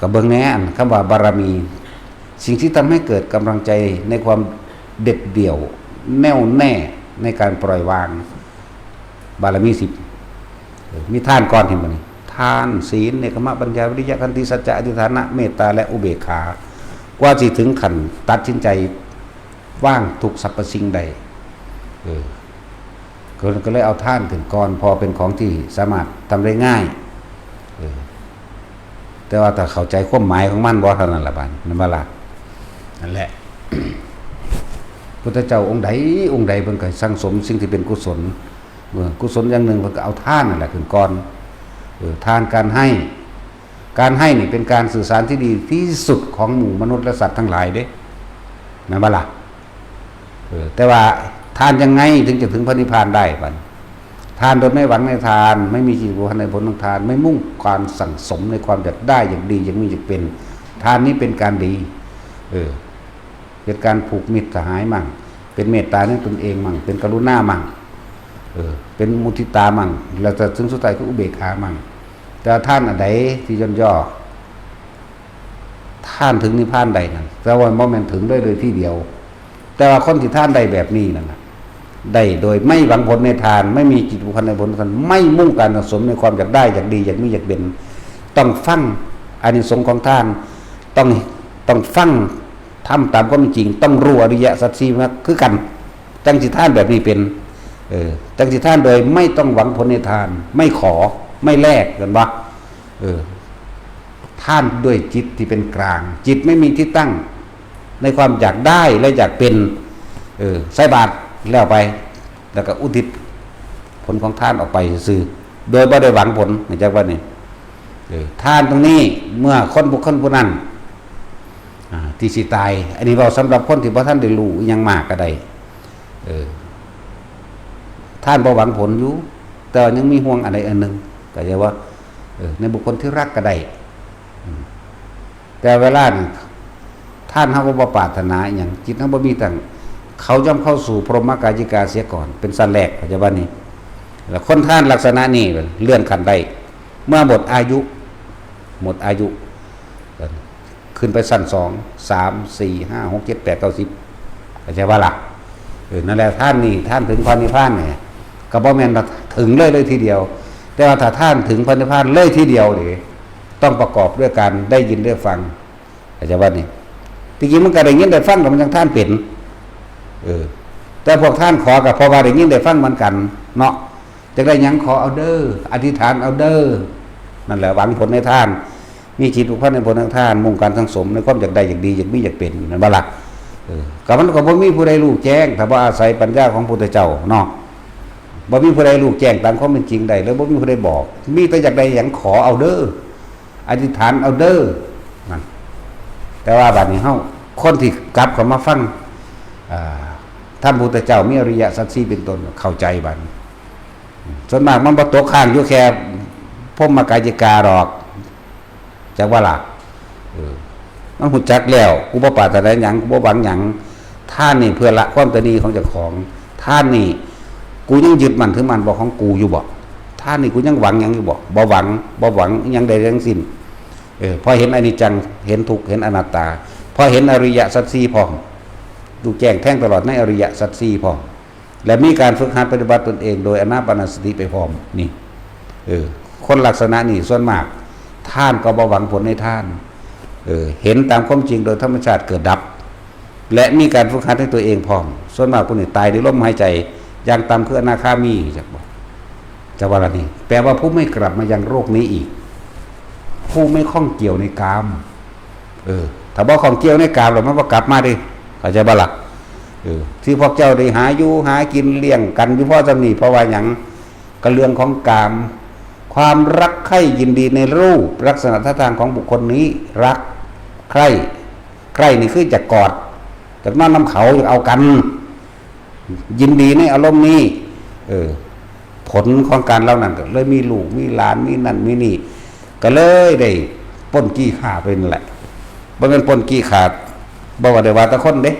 กับเบิ่งแน่อันคำว่าบารมีสิ่งที่ทำให้เกิดกำลังใจในความเด็ดเดี่ยวแน่วแน่ในการปล่อยวางบารมี10มีทานก่อนที่มันนี่ทานศีลเนกขมะปัญญาวิริยะขันติสัจจะอธิฐานะเมตตาและอุเบกขากว่าสิถึงขั้นตัดสินใจว่างทุกสรรพสิ่งใดก็เลยเอาท่านขึ้นก่อนพอเป็นของที่สามารถทำได้ง่ายแต่ว่าถ้าเข้าใจความหมายของมันบ่เท่านั้นล่ะบัดนั่นบ่ล่ะนั่นแหละ พุทธเจ้าองค์ใดเพิ่นก็สั่งสมสิ่งที่เป็นกุศลกุศลอย่างหนึ่งเพิ่นก็เอาทานนั่นแหละขึ้นก่อนทานการให้นี่เป็นการสื่อสารที่ดีที่สุดของหมู่มนุษย์และสัตว์ทั้งหลายเด้นั่นบ่ล่ะแต่ว่าทานยังไงถึงจะถึงพระนิพพานได้บัดทานโดยไม่หวังในทานไม่มีจิตบุคคลในผลของทานไม่มุ่งการสั่งสมในความอยากได้อย่างดีอย่างมีอยากเป็นทานนี้เป็นการดีเป็นการผูกมิตรสหายมั่งเป็นเมตตาในตนเองมั่งเป็นกรุณามั่งเป็นมุทิตามั่งแล้วแต่ถึงสุดท้ายก็อุเบกขามั่งแต่ท่านอันใดที่ย่อท่านถึงนิพพานใดนั่นแต่ว่าบ่แม่นถึงได้เลยที่เดียวแต่ว่าคนที่ท่านใดแบบนี้นั่นน่ะได้โดยไม่หวังผลในทานไม่มีจิตบุคคลในผลทานไม่มุ่งการสะสมในความอยากได้อยากดีอยากมีอยากเป็นต้องฟังอานิสงส์ของทานต้องฟังทำตามความจริงต้องรู้อริยสัจสี่มาคือกันจังสิท่านแบบนี้เป็นจังสิท่านโดยไม่ต้องหวังผลในทานไม่ขอไม่แลกกันบ่ท่านด้วยจิตที่เป็นกลางจิตไม่มีที่ตั้งในความอยากได้และอยากเป็นใส่บาตรแล้วไปแล้วก็อุทิศผลของท่านออกไปซื่อโดยบ่ได้หวังผลในจักว่านี่ท่านตรงนี้เมื่อคนบุคคลผู้นั้นที่สิตายอันนี้เราสำหรับคนที่บ่ท่านได้รู้ยังมากก็ได้ท่านบ่หวังผลอยู่แต่ยังมีห่วงอะไรอันนึงก็จะว่าในบุคคลที่รักก็ได้แต่เวลาท่านเฮาบ่ปรารถนาอย่างจิตเฮาบ่มีตั้งเขาย่อมเข้าสู่พรหมกายิกาเสียก่อนเป็นสั้นแรกเข้าใจบ่นี่แล้วคนท่านลักษณะนี้เลื่อนขั้นได้เมื่อหมดอายุขึ้นไปสั้น2 3 4 5 6 7 8 9 10เข้าใจบ่ล่ะนั่นแหละท่านนี่ท่านถึงพระนิพพานเนี่ยก็บ่แม่นถึงเลยทีเดียวแต่ว่าถ้าท่านถึงพระนิพพานเลยทีเดียวนี่ต้องประกอบด้วยการได้ยินได้ฟังเข้าใจบ่นี่จริงๆมันก็ได้ยินได้ฟังแล้วมันจังท่านเป็นแต่พวกท่านขอกับพอว่าได้ยินได้ฟังเหมือนกันเนาะจะได้หยังขอเอาเด้ออธิษฐานเอาเด้อนั่นแหละหวังผลในทานมีจิตอุปาทในผลทางทานมุ่งการสังสมในความอยากได้อยากดีอยากมีอยากเป็นนั่นบ่ล่ะกับมันก็บ่มีผู้ใดรู้แจ้งถ้าบ่อาศัยปัญญาของพระพุทธเจ้าเนาะบ่มีผู้ใดรู้แจ้งตามความเป็นจริงได้แล้วบ่มีผู้ใดบอกมีแต่อยากได้หยังขอเอาเด้ออธิษฐานเอาเด้อนั่นแต่ว่าบัดนี้เฮาคนที่กลับเข้ามาฟังท่านพุทธเจ้ามีอริยสัจสี่เป็นต้นเข้าใจบัดส่วนมากมันบ่ตกข้างอยู่แค่พรหมกายิกาหรอกจักว่าล่ะมันหูจักแล้วกูบ่ปรารถนาหยังกูบ่หวังหยัง ท่านนี่เพื่อละความตนีของเจ้าของท่านนี่กูยังยึดมันถือมันบอกของกูอยู่บ่ท่านนี่กูยังหวังยังอยู่บ่หวังยังใดทั้งสิ้นพอเห็นอนิจจังเห็นทุกข์เห็นอนัตตาพอเห็นอริยสัจสี่พร้อมดูแจ้งแท่งตลอดในอริยสัจสี่พร้อมและมีการฝึกหัดปฏิบัติตนเองโดยอานาปานสติไปพร้อมนี่คนลักษณะนี่ส่วนมากท่านก็บ่หวังผลในท่านเห็นตามความจริงโดยธรรมชาติเกิดดับและมีการฝึกหัดให้ตัวเองพร้อมส่วนมากผู้นี้ตายด้วยลมหายใจอย่างต่ำคืออนาคามีจะว่าอะไรนี่แปลว่าผู้ไม่กลับมายังโลกนี้อีกผู้ไม่ข้องเกี่ยวในกามถ้าบ่ข้องเกี่ยวในกามแล้วมันบ่กลับมาดิเข้าใจบ่ล่ะที่พวกเจ้าได้หาอยู่หากินเลี้ยงกันอยู่พ่อจำนี่เพราะว่าหยังก็เรื่องของกามความรักใคร่ยินดีในรูปลักษณะท่าทางของบุคคลนี้รักใคร่นี่คือจะกอดแต่มาน้ำเขาอยากเอากันยินดีในอารมณ์นี้ผลของการเล่านั้นก็เลยมีลูกมีหลานมีนั่นมีนี่ก็เลยได้ป้นกี้ขาเป็นแหละบ่เป็นป้นกี้ขาดบ่ว่าได้ว่าตะคนเด้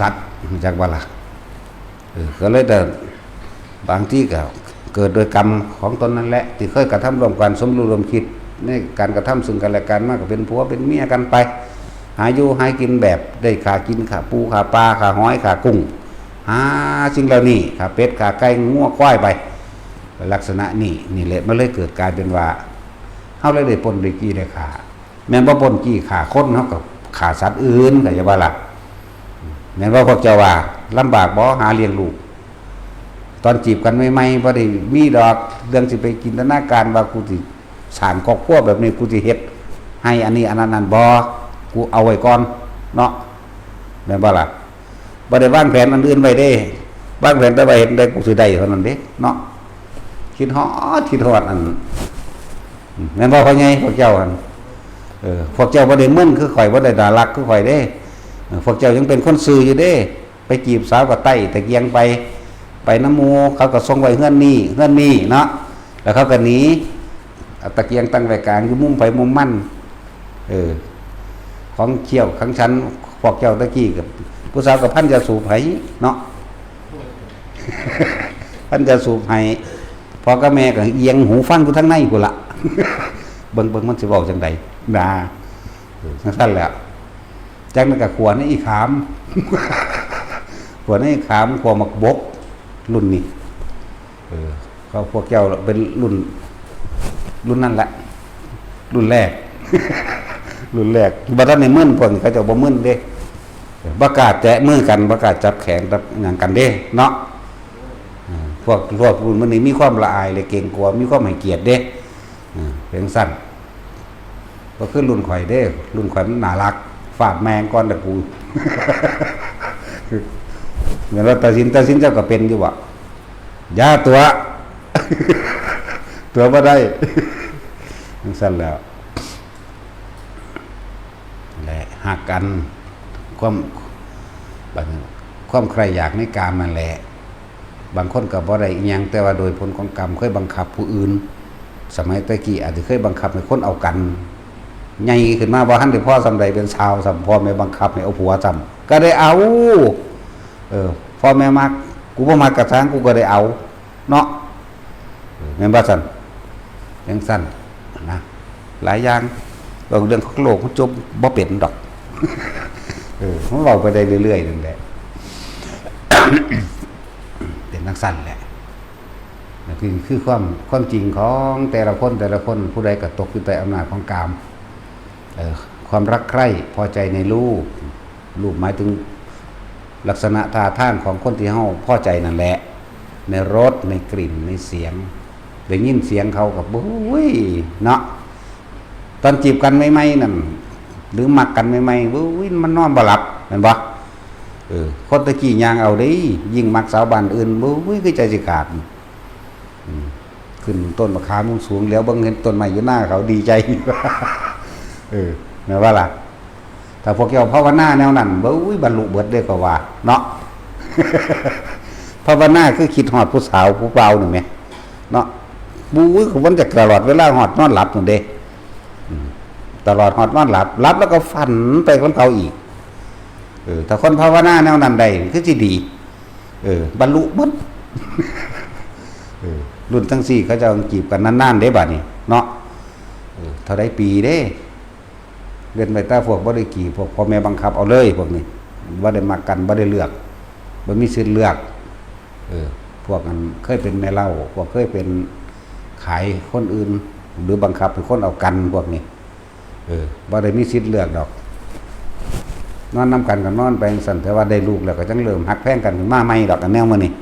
สัตว์จากว่าล่ะก็เลยแต่บางที่ก็เกิดโดยกรรมของตนนั่นแหละที่เคยกระทำร่วมกันสมรู้ร่วมคิดในการกระทำซึ่งกันและกันมากก็เป็นผัวเป็นเมียกันไปหาอยู่หากินแบบได้ขากินขาปูขาปลาขาหอยขากุ้งหาสิ่งเหล่านี้ขาเป็ดขาไก่งัวควายไปลักษณะนี่แหละมันเลยเกิดกลายเป็นว่าเฮาเลยได้ปนได้กี้ได้ขาแม้นบ่ปนกี้ขาคนเฮาก็ขาสัตว์อื่นก็อย่าว่าล่ะแม้นว่าพวกเจ้าว่าลำบากบ่หาเลี้ยงลูกตอนจีบกันใหม่ๆบ่ได้มีดอกเรื่องสิไปจินตนาการว่ากูสิสร้างครอบครัวแบบนี้กูสิเฮ็ดให้อันนี้อันนั้นบ่กูเอาไว้ก่อนเนาะแม่นบ่ล่ะบ่ได้วางแผนอันอื่นไว้เด้วางแผนแต่ว่าเห็นได้กูสิได้เท่านั้นเด้เนาะคิดฮอดอันแม่นบ่พ่อใหญ่พวกเจ้าอันพวกเจ้าบ่ได้มึนคือข่อยบ่ได้น่ารักคือข่อยเด้พวกเจ้ายังเป็นคนซื่ออยู่เด้ไปจีบสาวก็ไต้ตะเกียงไปน้ำหมู่เขาก็ส่งไว้เฮือนนี่เนาะแล้วเขาก็หนีตะเกียงตั้งไว้กลางอยู่มุมไผมุมมันของเขี้ยวขังชั้นพวกเจ้าตะกี้กับผู้สาวกับพันจะสูบไผเนาะ พันจะสูบไผพอกับแม่ก็เอียงหูฟังอยู่ทั้งในกูละ เบิ่งมันสิเว้าจังไดด่าซั่นแหละจังนั้นก็ขวนในอีขาม ขวนในอีขามขวหมักบกรุ่นนี้เขาพวกเจ้าเป็นรุ่นนั่นแหละรุ่นแรก รุ่นแรกบ่ทันได้มึนพวกนี้เขาเจ้าบ่มึนเด้บ่กล้าแตะมือกันบ่กล้าจับแขนจับหยังกันเด้เนาะพวกรุ่นมันนี่มีความละอายเลยเก่งกลัวมีความให้เกียรติเด้เป็นสั้นก็คือรุ่นข่อยเด้รุ่นข่อยมันน่ารักฟาดแมงก่อนแต่กู เหมือนว่าตัดสินเจ้าก็เป็นอยู่ว่ะย่าตัว ตัวบ่ได้ ทั้งสั้นแล้วแหละหักกันความใครอยากในกามนั่นแหละบางคนก็บ่ได้อีหยังแต่ว่าโดยผลของกรรมเคยบังคับผู้อื่นสมัยตะกี้อาจจะเคยบังคับให้คนเอากันใหญ่ขึ้นมาบ่ทันได้พ่อสำใดเป็นชาวสำพ่อแม่บังคับให้เอาผัวจำก็ได้เอาพ่อแม่มักกูบ่มักกระทางกูก็ได้เอาเนาะแม่นบ่ซั่นจังซั่นนะหลายอย่างบางเรื่องของโลกมันจบบ่เป็นดอกมันเว้าไปได้เรื่อยๆนั่นแหละ เป็นจังซั่นแหละคือความจริงของแต่ละคนผู้ใดก็ตกอยู่ใต้อำนาจของกามความรักใคร่พอใจในรูปหมายถึงลักษณะท่าทางของคนที่เฮาพอใจนั่นแหละในรสในกลิ่นในเสียงได้ยินเสียงเขากับโอ้ยเนาะตอนจีบกันใหม่ๆนั่นหรือมักกันใหม่ๆโอ้ยมันนอนบ่หลับแม่นบ่คนตะกี้ย่างเอาเด้ยิ่งมักสาวบ้านอื่นโอ้ยคือใจสิขาดขึ้นต้นมะขามสูงแล้วบางเห็นต้นไม้อยู่หน้าเขาดีใจแม่ว่าล่ะถ้าพวกเจ้าภาวนาแนวนั้นอุ้ยบรรลุเบิดได้ก็ว่าเนาะ ภาวนาคือคิดฮอดผู้สาวผู้เบานี่แหมเนาะบุ้ยคือมันจะตลอดเวลาฮอดนอนหลับนั่นเด้ ตลอดหอดนอนหลับแล้วก็ฝันไปคนเขาอีกถ้าคนภาวนาแนวนั้นใดคือสิดีบรรลุหมดรุ่นทั้งสี่เขาจะจีบกันนานๆได้บัดนี้เนาะเท่าได้ปีเด้เรียนไปตาพวกบ่ได้กี่พวกพ่อแม่บังคับเอาเลยพวกนี้บ่ได้มากันบ่ได้เลือกบ่มีสิทธิ์เลือกพวกนั้นเคยเป็นแม่เล่าพวกเคยเป็นขายคนอื่นหรือบังคับให้คนเอากันพวกนี้บ่ได้มีสิทธิ์เลือกดอกนอนนำกันก็นอนไปสั่นแต่ว่าได้ลูกแล้วก็จังเริ่มฮักแพงกันขึ้นมาใหม่ดอกอันแนวมื้อนี้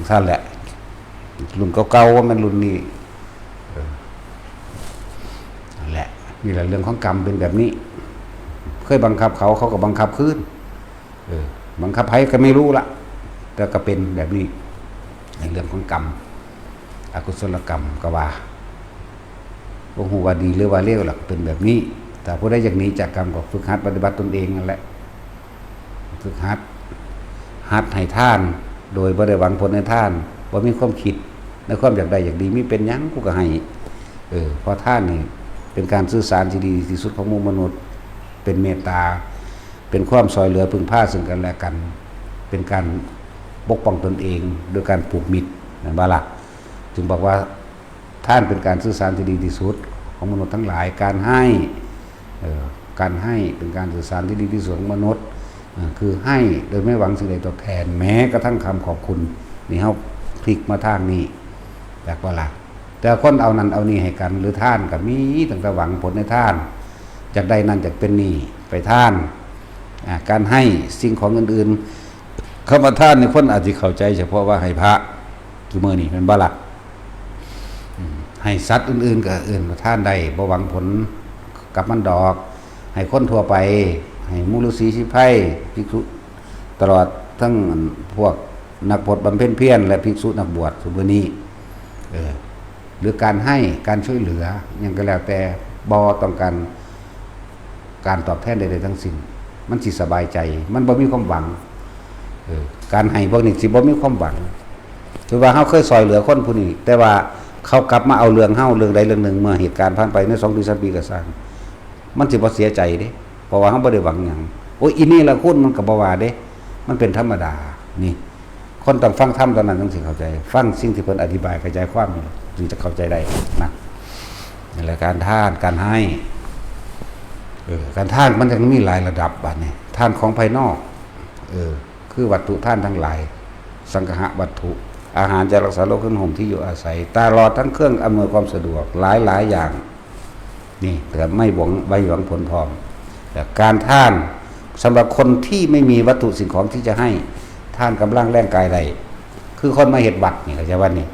ซั่นแหละรุ่นเก่าๆว่ามันรุ่นนี้นั่นแหละนี่แหละเรื่องของกรรมเป็นแบบนี้เคยบังคับเขาก็บังคับคืนบังคับไผก็ไม่รู้ละแต่ก็เป็นแบบนี้ในเรื่องของกรรมอกุศลกรรมก็ว่าบ่ฮู้ว่าดีหรือว่าเลวหรอกเป็นแบบนี้แต่ผู้ใดอยากหนีจากกรรมก็ฝึกหัดปฏิบัติตนเองนั่นแหละฝึกหัดให้ทานโดยบ่ได้หวังผลในทานบ่มีความคิดในความอยากได้อยากดีมีเป็นหยังกูก็ให้เพราะทานนี่เป็นการสื่อสารที่ดีที่สุดของมนุษย์เป็นเมตตาเป็นความซอยเหลือพึ่งพาซึ่งกันและกันเป็นการปกป้องตนเองโดยการผูกมิตรนั่นบ่ล่ะจึงบอกว่าท่านเป็นการสื่อสารที่ดีที่สุดของมนุษย์ทั้งหลายการให้เป็นการสื่อสารที่ดีที่สุดของมนุษย์คือให้โดยไม่หวังสิ่งใดตอบแทนแม้กระทั่งคำขอบคุณนี่เฮาพลิกมาทางนี้แบบว่าล่ะแต่คนเอานั้นเอานี่ให้กันหรือท่านก็มีตั้งแต่หวังผลในท่านจากใดนั้นจากเป็นนี่ไปท่านการให้สิ่งของอื่นๆเข้ามาท่านในคนอาจจะเข้าใจเฉพาะว่าให้พระคือมื้อนี้เป็นบ่ล่ะให้สัตว์อื่นๆก็มาท่านได้บ่หวังผลกับมันดอกให้คนทั่วไปให้มุฤาษีชิไพภิกษุตลอดทั้งพวกนักบวชบำเพ็ญเพียรและภิกษุนักบวชสุมื้อนี้หรือการให้การช่วยเหลือยังก็แล้วแต่บ่ต้องการตอบแทนใดๆทั้งสิ้นมันสิสบายใจมันบ่มีความหวังการให้พวกนี้สิบ่มีความหวังคือว่าเฮาเคยซอยเหลือคนผู้นี้แต่ว่าเขากลับมาเอาเรื่องเฮาเรื่องใดเรื่องหนึ่งเมื่อเหตุการณ์ผ่านไปใน2 ปี 3 ปีก็สร้างมันสิบ่เสียใจเด้เพราะว่าเฮาบ่ได้หวังหยังโอ้ยอีนี่ละคุณมันก็บ่ว่าเด้มันเป็นธรรมดานี่คนต้องฟังธรรมตอนนั้นถึงสิเข้าใจฟังสิ่งที่เพิ่นอธิบายเข้าใจความนี่ถึงจะเข้าใจได้นะนี่แหละการทานการให้การทานมันจะมีหลายระดับบัดนี้ทานของภายนอกคือวัตถุทานทั้งหลายสังฆะวัตถุอาหารจะรักษาโรคขึ้นห่มที่อยู่อาศัยตลอดทั้งเครื่องอำนวยความสะดวกหลายอย่างนี่แต่ไม่หวังผลพร้อมแต่การท่านสำหรับคนที่ไม่มีวัตถุสิ่งของที่จะให้ท่านกำลังแรงกายใดคือคนมาเฮ็ดวัดนี่เข้าใจว่านี่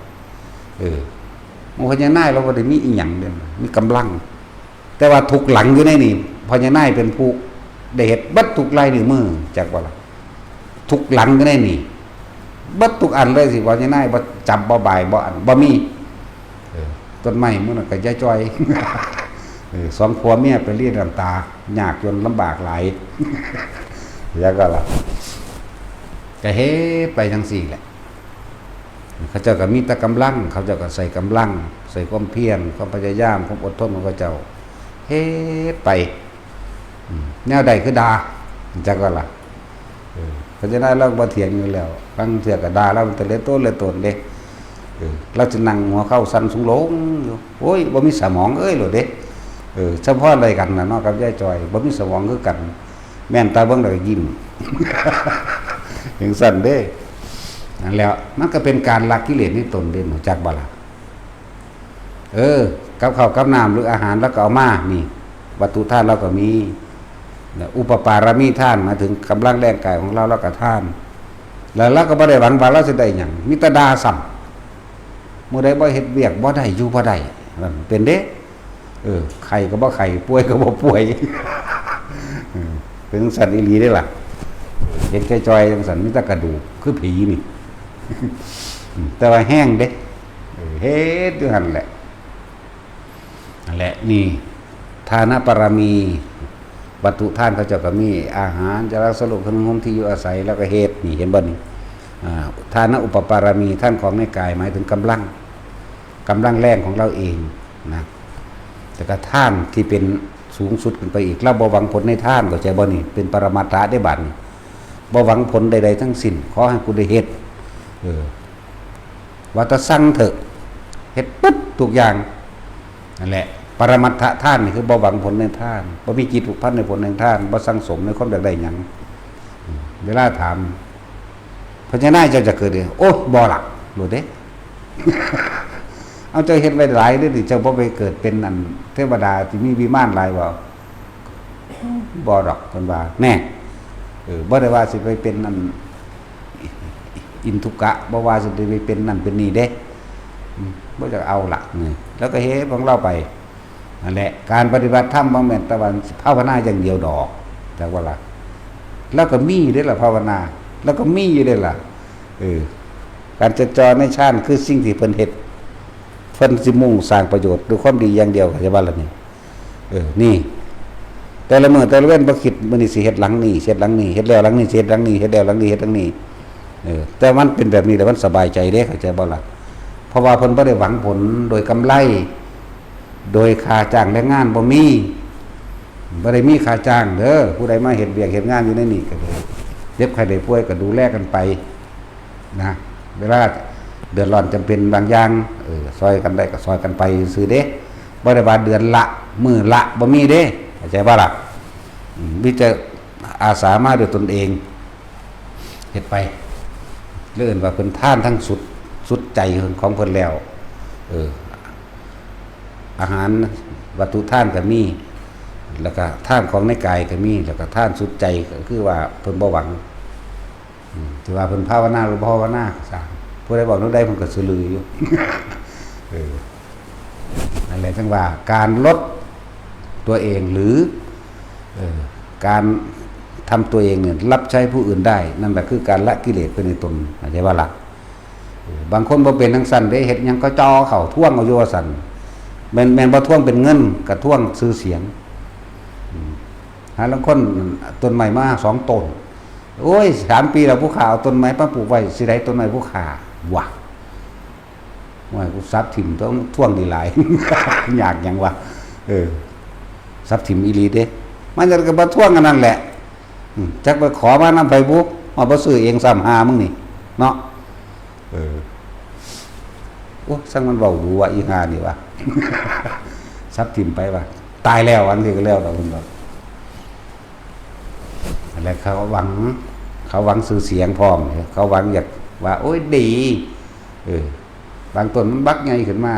มันพญานาคเราบ่ได้มีอีหยังเด้มีกำลังแต่ว่าทุกหลังอยู่ในนี่พญานาคเป็นผู้ได้เฮ็ดบัดทุกลายนิ้วมือจักว่าล่ะทุกหลังอยู่ในนี่บัดทุกอันเลยสิพญานาคบ่จับบ่บายบ่อันบ่มีต้นไม้มื้อนั้นก็ยายจ้อยสองผัวเมียไปเรียนน้ำตายากจนลำบากหลายแล้วก็ล่ะก็เฮ็ดไปจังซี่แหละเขาเจ้าก็มีแต่กำลังเขาเจ้าก็ใส่กำลังใส่ความเพียรความพยายามความอดทนของเขาเจ้าเฮ็ดไปแนวใดคือด่าจักว่าล่ะเพราะฉะนั้นเราบ่เถียงอยู่แล้วบางเทื่อก็ด่าเราแต่เละต้นเด้เราจะนั่งหัวเข้าสั่นสูงลงอยู่โอ้ยบ่มีสมองเอ้ยโลดเด้เฉพาะอะไรกันน่ะเนาะกับยายจอยบ่มีสมองคือกันแม่นตาเบิ่งแล้วก็ยิ้มถึงสั่นเด้นั่นแล้วมันก็เป็นการละกิเลสในตนเด่นจักบ่ล่ะกับข้าวกับน้ำหรืออาหารแล้วก็เอามานี่วัตถุทานเราก็มีอุปปารมีทานมาถึงกำลังแรงกายของเราแล้วก็ทานแล้วเราก็บ่ได้หวังว่าเราสิได้หยังมีแต่ด่าซ้ำมื้อใดบ่เฮ็ดเวียกบ่ได้อยู่บ่ได้มันเป็นเด้ไข้ก็บ่ไข้ป่วยก็บ่ป่วยเป็นสัตว์อีหลีได้ล่ะเห็นแค่จอยจังซั่นมีแต่กระดูกคือผีนี่แต่ว่าแห้งเด้เฮ็ดอยู่หั่นแหละนั่นแหละนี่ทานปรมีวัตถุทานเขาเจ้าก็มีอาหารจะรักษาโรคขนมที่อยู่อาศัยแล้วก็เฮ็ดนี่เห็นบ่นี่ทานอุปปารมีท่านของในกายหมายถึงกำลังแรงของเราเองนะแต่ก็ท่านที่เป็น สูงสุดขึ้นไปอีกแล้วบ่หวังผลในทานก็ใจบ่นี่เป็นปรมัตถะได้บัดนี้บ่หวังผลใดๆทั้งสิ้นขอให้กูได้เฮ็ดว่าแต่สั่งเถอะเฮ็ดปึ๊บทุกอย่างนั่นแหละปรมัตถะทานนี่คือบ่หวังผลในทานบ่มีจิตผูกพันในผลในทานบ่สั่งสมในความอยากได้หยังเวลาถามพญานาคเจ้าจะเกิดเด้โอ้บ่ล่ะรู้เด้ เอาเจ้าเฮ็ดไว้หลายเด้อดิเจ้าบ่ไปเกิดเป็นอันเทวดาที่มีวิมานหลายบ่ดอกเพิ่นว่าแน่บ่ได้ว่าสิไปเป็นอันอินทุกะบ่ว่าสิไปเป็นนั่นเป็นนี่เด้บ่จะเอาล่ะนี่แล้วก็เฮ็ดของเราไปนั่นแหละการปฏิบัติธรรมบ่แม่นแต่ว่าภาวนาอย่างเดียวดอกแต่ว่าล่ะแล้วก็มีเด้ล่ะภาวนาแล้วก็มีอยู่เด้ล่ะการจดจ่อในฌานคือสิ่งที่เพิ่นเฮ็ดเพิ่นสิมุ่งสร้างประโยชน์ด้วยความดีอย่างเดียวก็จะว่าล่ะนี่นี่แต่ละมื้อแต่ละเว้นบ่คิดมื้อนี้สิเฮ็ดหลังนี้เฮ็ดหลังนี้เฮ็ดแล้วหลังนี้เฮ็ดหลังนี้เฮ็ดแล้วหลังนี้เฮ็ดหลังนี้แต่มันเป็นแบบนี้แล้วมันสบายใจเด้เข้าใจบ่ล่ะเพราะว่าเพิ่นบ่ได้หวังผลโดยกำไรโดยค่าจ้างแรงงานบ่มีบ่ได้มีค่าจ้างเด้อผู้ใดมาเฮ็ดเวียกเฮ็ดงานอยู่ในนี้ก็เจ็บไข้ได้ป่วยก็ดูแลกันไปนะเวลาเดือดร้อนจำเป็นบางอย่างซอยกันได้ก็ซอยกันไปซื้อเด้บ่ได้ว่าเดือนละมื้อละบ่มีเด้เข้าใจบ่ล่ะมีแต่อาสามาด้วยตนเองเฮ็ดไปเรื่องว่าเพิ่นท่านทั้งสุดใจของเพิ่นแล้วอาหารวัตถุท่านก็มีแล้วก็ท่านของในกายก็มีแล้วก็ท่านสุดใจก็คือว่าเพิ่นบ่หวังที่ว่าเพิ่นภาวนาหรือบ่ภาวนาสร้างผู้ใดบอกนึกได้เพิ่นก็สลืออยู่ นั่นแหละจังว่าการลดตัวเองหรือการทำตัวเองเนี่ยรับใช้ผู้อื่นได้นั่นแหละคือการละกิเลสไปในตนเข้าใจว่าล่ะบางคนบ่เป็นทั้งสั่นได้เฮ็ดหยังก็จ่อเข้าท่วงเอาอยู่ว่าสั่นแม่นบ่ท่วงเป็นเงินก็ท่วงชื่อเสียงหาลางคนต้นไม้มา2ต้นโอ้ย3ปีแล้วผู้ขาเอาต้นไม้มาปลูกไว้สิได้ต้นไม้ผู้ขาว่ะว่ากูทรัพย์ถิ่มต้องท่วงดีหลาย อยากหยังวะทรัพย์ถิ่มอีหลีเด้มันจะก็บ่ท่วงกันนั่นแหละจักไปขอมานำไปบุมาบ่ซื้อเองซ้ำหามึงนี่เนาะโอ้สั่งมันเว้าดูว่าอีหานี่วะ ทรัพย์ถิ่มไปว่าตายแล้วอันนี้ก็แล้วดอกเพิ่นบอกอะไรเขาหวังชื่อเสียงพร้อมเขาหวังอยากว่าโอ้ยดีบางต้นมันบักใหญ่ขึ้นมา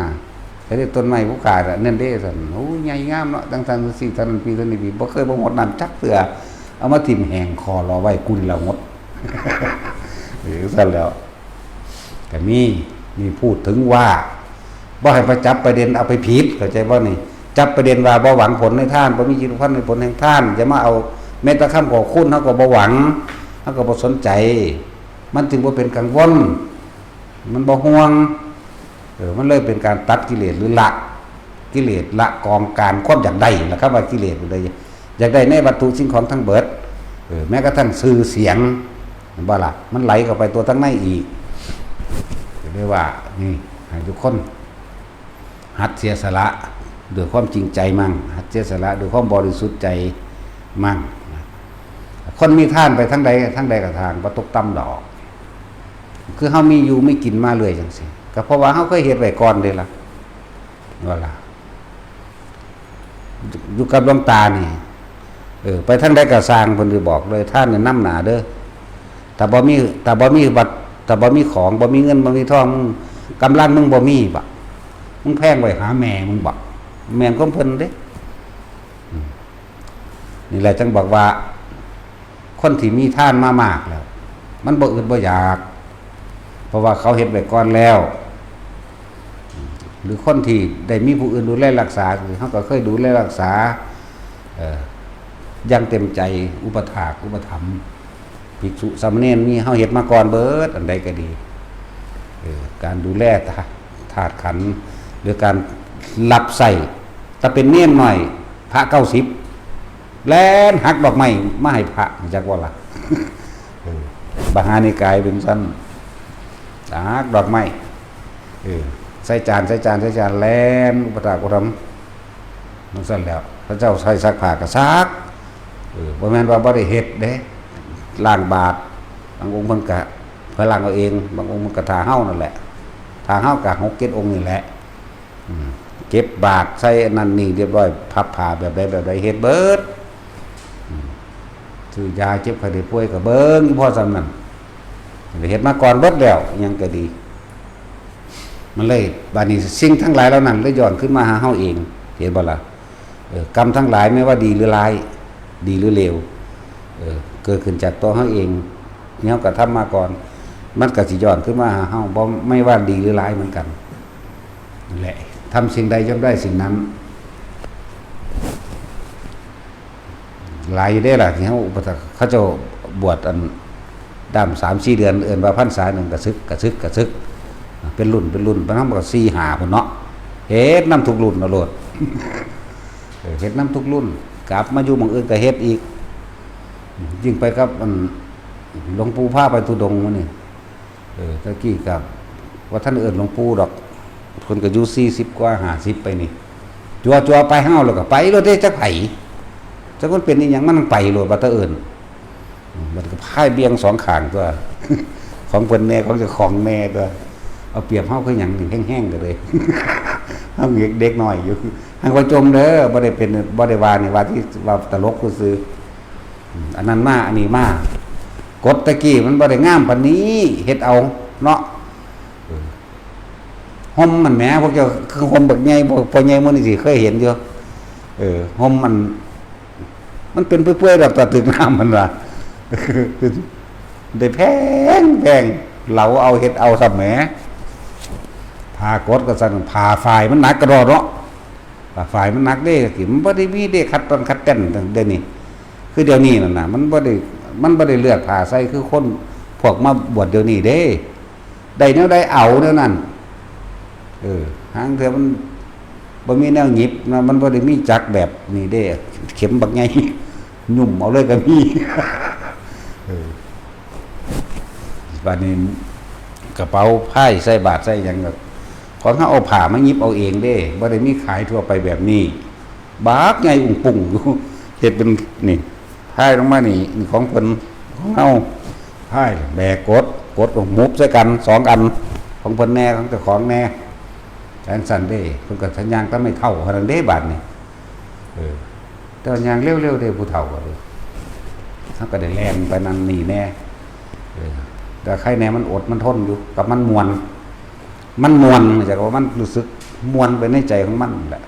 แต่ที่ต้นไม้ผู้ขาดนั่นเด้ซั่นโอ้ใหญ่งามเนาะตั้ง4 ปีต้นนี้บ่เคยบ่หมดน้ำจักเทื่อเอามาทิ่มแห้งคอรอไว้กุนแล้วหมด ซั่นแล้วก็มีพูดถึงว่าบ่ให้ไปจับประเด็นเอาไปผิดเข้าใจบ่นี่จับประเด็นว่าบ่หวังผลในทานบ่มีจิตพันในผลแห่งทานอย่ามาเอาแม้แต่คำขอคุณเฮาก็บ่หวังเฮาก็บ่สนใจมันจึงบ่เป็นกังวลมันบ่ห่วงมันเลยเป็นการตัดกิเลสหรือละกิเลสละกองการความอยากได้ล่ะครับว่ากิเลสเลยอยากได้ในวัตถุสิ่งของทั้งเบิดแม้กระทั่งชื่อเสียงบ่ล่ะมันไหลเข้าไปตัวทั้งในอีกเรียกว่านี่ให้ทุกคนหัดเสียสละด้วยความจริงใจมั่งหัดเสียสละด้วยความบริสุทธิ์ใจมั่งคนมีท่านไปทั้งใดก็ทางบ่ตกต่ำดอกคือเฮามีอยู่ไม่กินมาเรื่อยจังซี่ก็เพราะว่าเฮาเคยเฮ็ดไว้ก่อนเด้ล่ะว่าล่ะอยู่กับหลวงตานี่ไปทั้งใดก็สร้างเพิ่นสิบอกเลยท่านเนี่ยนำหน้าเด้อถ้าบ่มีบัตรถ้าบ่มีของบ่มีเงินบ่มีทองกำลังมึงบ่มีบ่มึงแพงไว้หาแม่มึงบ่แม่นของเพิ่นเด้นี่แหละจังบอกว่าคนที่มีท่านมามากแล้วมันบ่อึดบ่อยากเพราะว่าเขาเฮ็ดไว้ก่อนแล้วหรือคนที่ได้มีผู้อื่นดูแลรักษาคือเขาก็เคยดูแลรักษาอย่างเต็มใจอุปถากอุปถัมภ์ภิกษุสามเณรมีเฮาเฮ็ดมาก่อนเบิดอันใดก็ดีการดูแลธาตุขันธ์หรือการรับใส่ถ้าเป็นเณรหน่อยพระ90แล่นหักดอกไม้มาให้พระจักว่าล่ะ บาหานิกายเป็นซั่นหักดอกไม้ใส่จานแล่นอุปถากอุปถัมภ์ มันสั่นแล้วพระเจ้าใส่ซักผ้าก็ซักบ่แม่นว่าบ่ได้เฮ็ดเด้ล้างบาตรบางองค์เพิ่นก็เพิ่นล้างเอาเองบางองค์มันก็ทาเฮานั่นแหละทาเฮาก็6 7องค์นี่แหละเก็บบาตรใส่นั่นนี่เรียบร้อยพับผ้าแบบใดเฮ็ดเบิดซื้อยาเจ็บไข้ได้ป่วยก็เบิ่งพอซำนั้นเฮ็ดมาก่อนเบิดแล้วยังก็ดีมันเลยบัดนี้สิ่งทั้งหลายเหล่านั้นเลยย้อนขึ้นมาหาเฮาเองเห็นบ่ล่ะกรรมทั้งหลายไม่ว่าดีหรือร้ายดีหรือเลวเกิดขึ้นจากตัวเฮาเองนี่เฮาก็ทำมาก่อนมันก็สิย้อนขึ้นมาหาเฮาบ่ไม่ว่าดีหรือร้ายเหมือนกันนั่นแหละทำสิ่งใดย่อมได้สิ่งนั้นหลายอยู่ได้ล่ะที่เขาเจ้าบวชอันดำ3-4 เดือนเอิ้นว่าพรรษาหนึ่งกระซึกเป็นรุ่นบางครั้งก็4-5พุ่นเนาะเฮ็ดนำทุกรุ่นเอาโลดเฮ็ดนำทุกรุ่นกลับมาอยู่หม้องอื่นก็เฮ็ดอีกยิ่งไปกับหลวงปู่พาไปทุดงมื้อนี่ตะกี้กับว่าท่านเอิ้นหลวงปู่ดอกเพิ่นก็อยู่40กว่า50ไปนี่จัวไปเฮาแล้วก็ไปโลดเด้จักไผจักมันเป็นอีหยังมันไปโลดว่าตะเอิ้นมันก็พายเบี่ยง2ข้างตัวของเพิ่นแน่ของเจ้าของแน่ตัวเอาเปรียบเฮาคือหยังแห้งๆก็เลยเฮาเด็กน้อยอยู่หังว่าจมเด้อบ่ได้เป็นบ่ได้ว่านี่ว่าที่ว่าตลกซื่ออันนั้นมาอันนี้มากดตะกี้มันบ่ได้งามปานนี้เฮ็ดเอาเนาะห่มมันแหมพวกเจ้าคือห่มบักใหญ่พอใหญ่มื้อนี้สิเคยเห็นอยู่ห่มมันเป็นเปื่อยๆแบบตะตึกน้ำมันว่าได้แพงเราเอาเฮ็ดเอาซะแหมผ้ากดก็สั่นผ้าฝ่ายมันหนักกระดอเนาะผ้าฝ่ายมันหนักเด้สิมันบ่ได้มีเด้คัดตอนคัดเต้นเดี๋ยวนี้คือเดี๋ยวนี้นั่นน่ะมันบ่ได้เลือกผ้าใส่คือคนพวกมาบวชเดี๋ยวนี้เด้ได้แนวใดเอาแนวนั้นหางเทื่อมันบ่มีแนวหยิบนะมันบ่ได้มีจักแบบนี้เด้เข็มบักใหญ่ยุ่มเอาเลยก็มีบัดนี้กระเป๋าไพ่ใส่บาทใส่หยังก็ของเฮาเอาผ้ามาหยิบเอาเองเด้บ่ได้มีขายทั่วไปแบบนี้บากใหญ่อุ้งปุ่งอยู่เฮ็ดเป็นนี่ไพ่ลงมานี่ของเพิ่นของเฮาไพ่แบกกดมุบใส่กัน2 อันของเพิ่นแน่ของเจ้าของแน่แสนสั่นเด้เพิ่นก็สัญญาณก็ไม่เท่าเท่านั้นเด้บาดนี้แต่ว่ายางเร็วๆเด้ผู้เฒ่าก็เด้เฮาก็ได้แล่นไปนั่นนี่แน่แต่ใครแน่มันอดมันทนอยู่กับมันมวนจากว่ามันรู้สึกมวนไปในใจของมันแหละ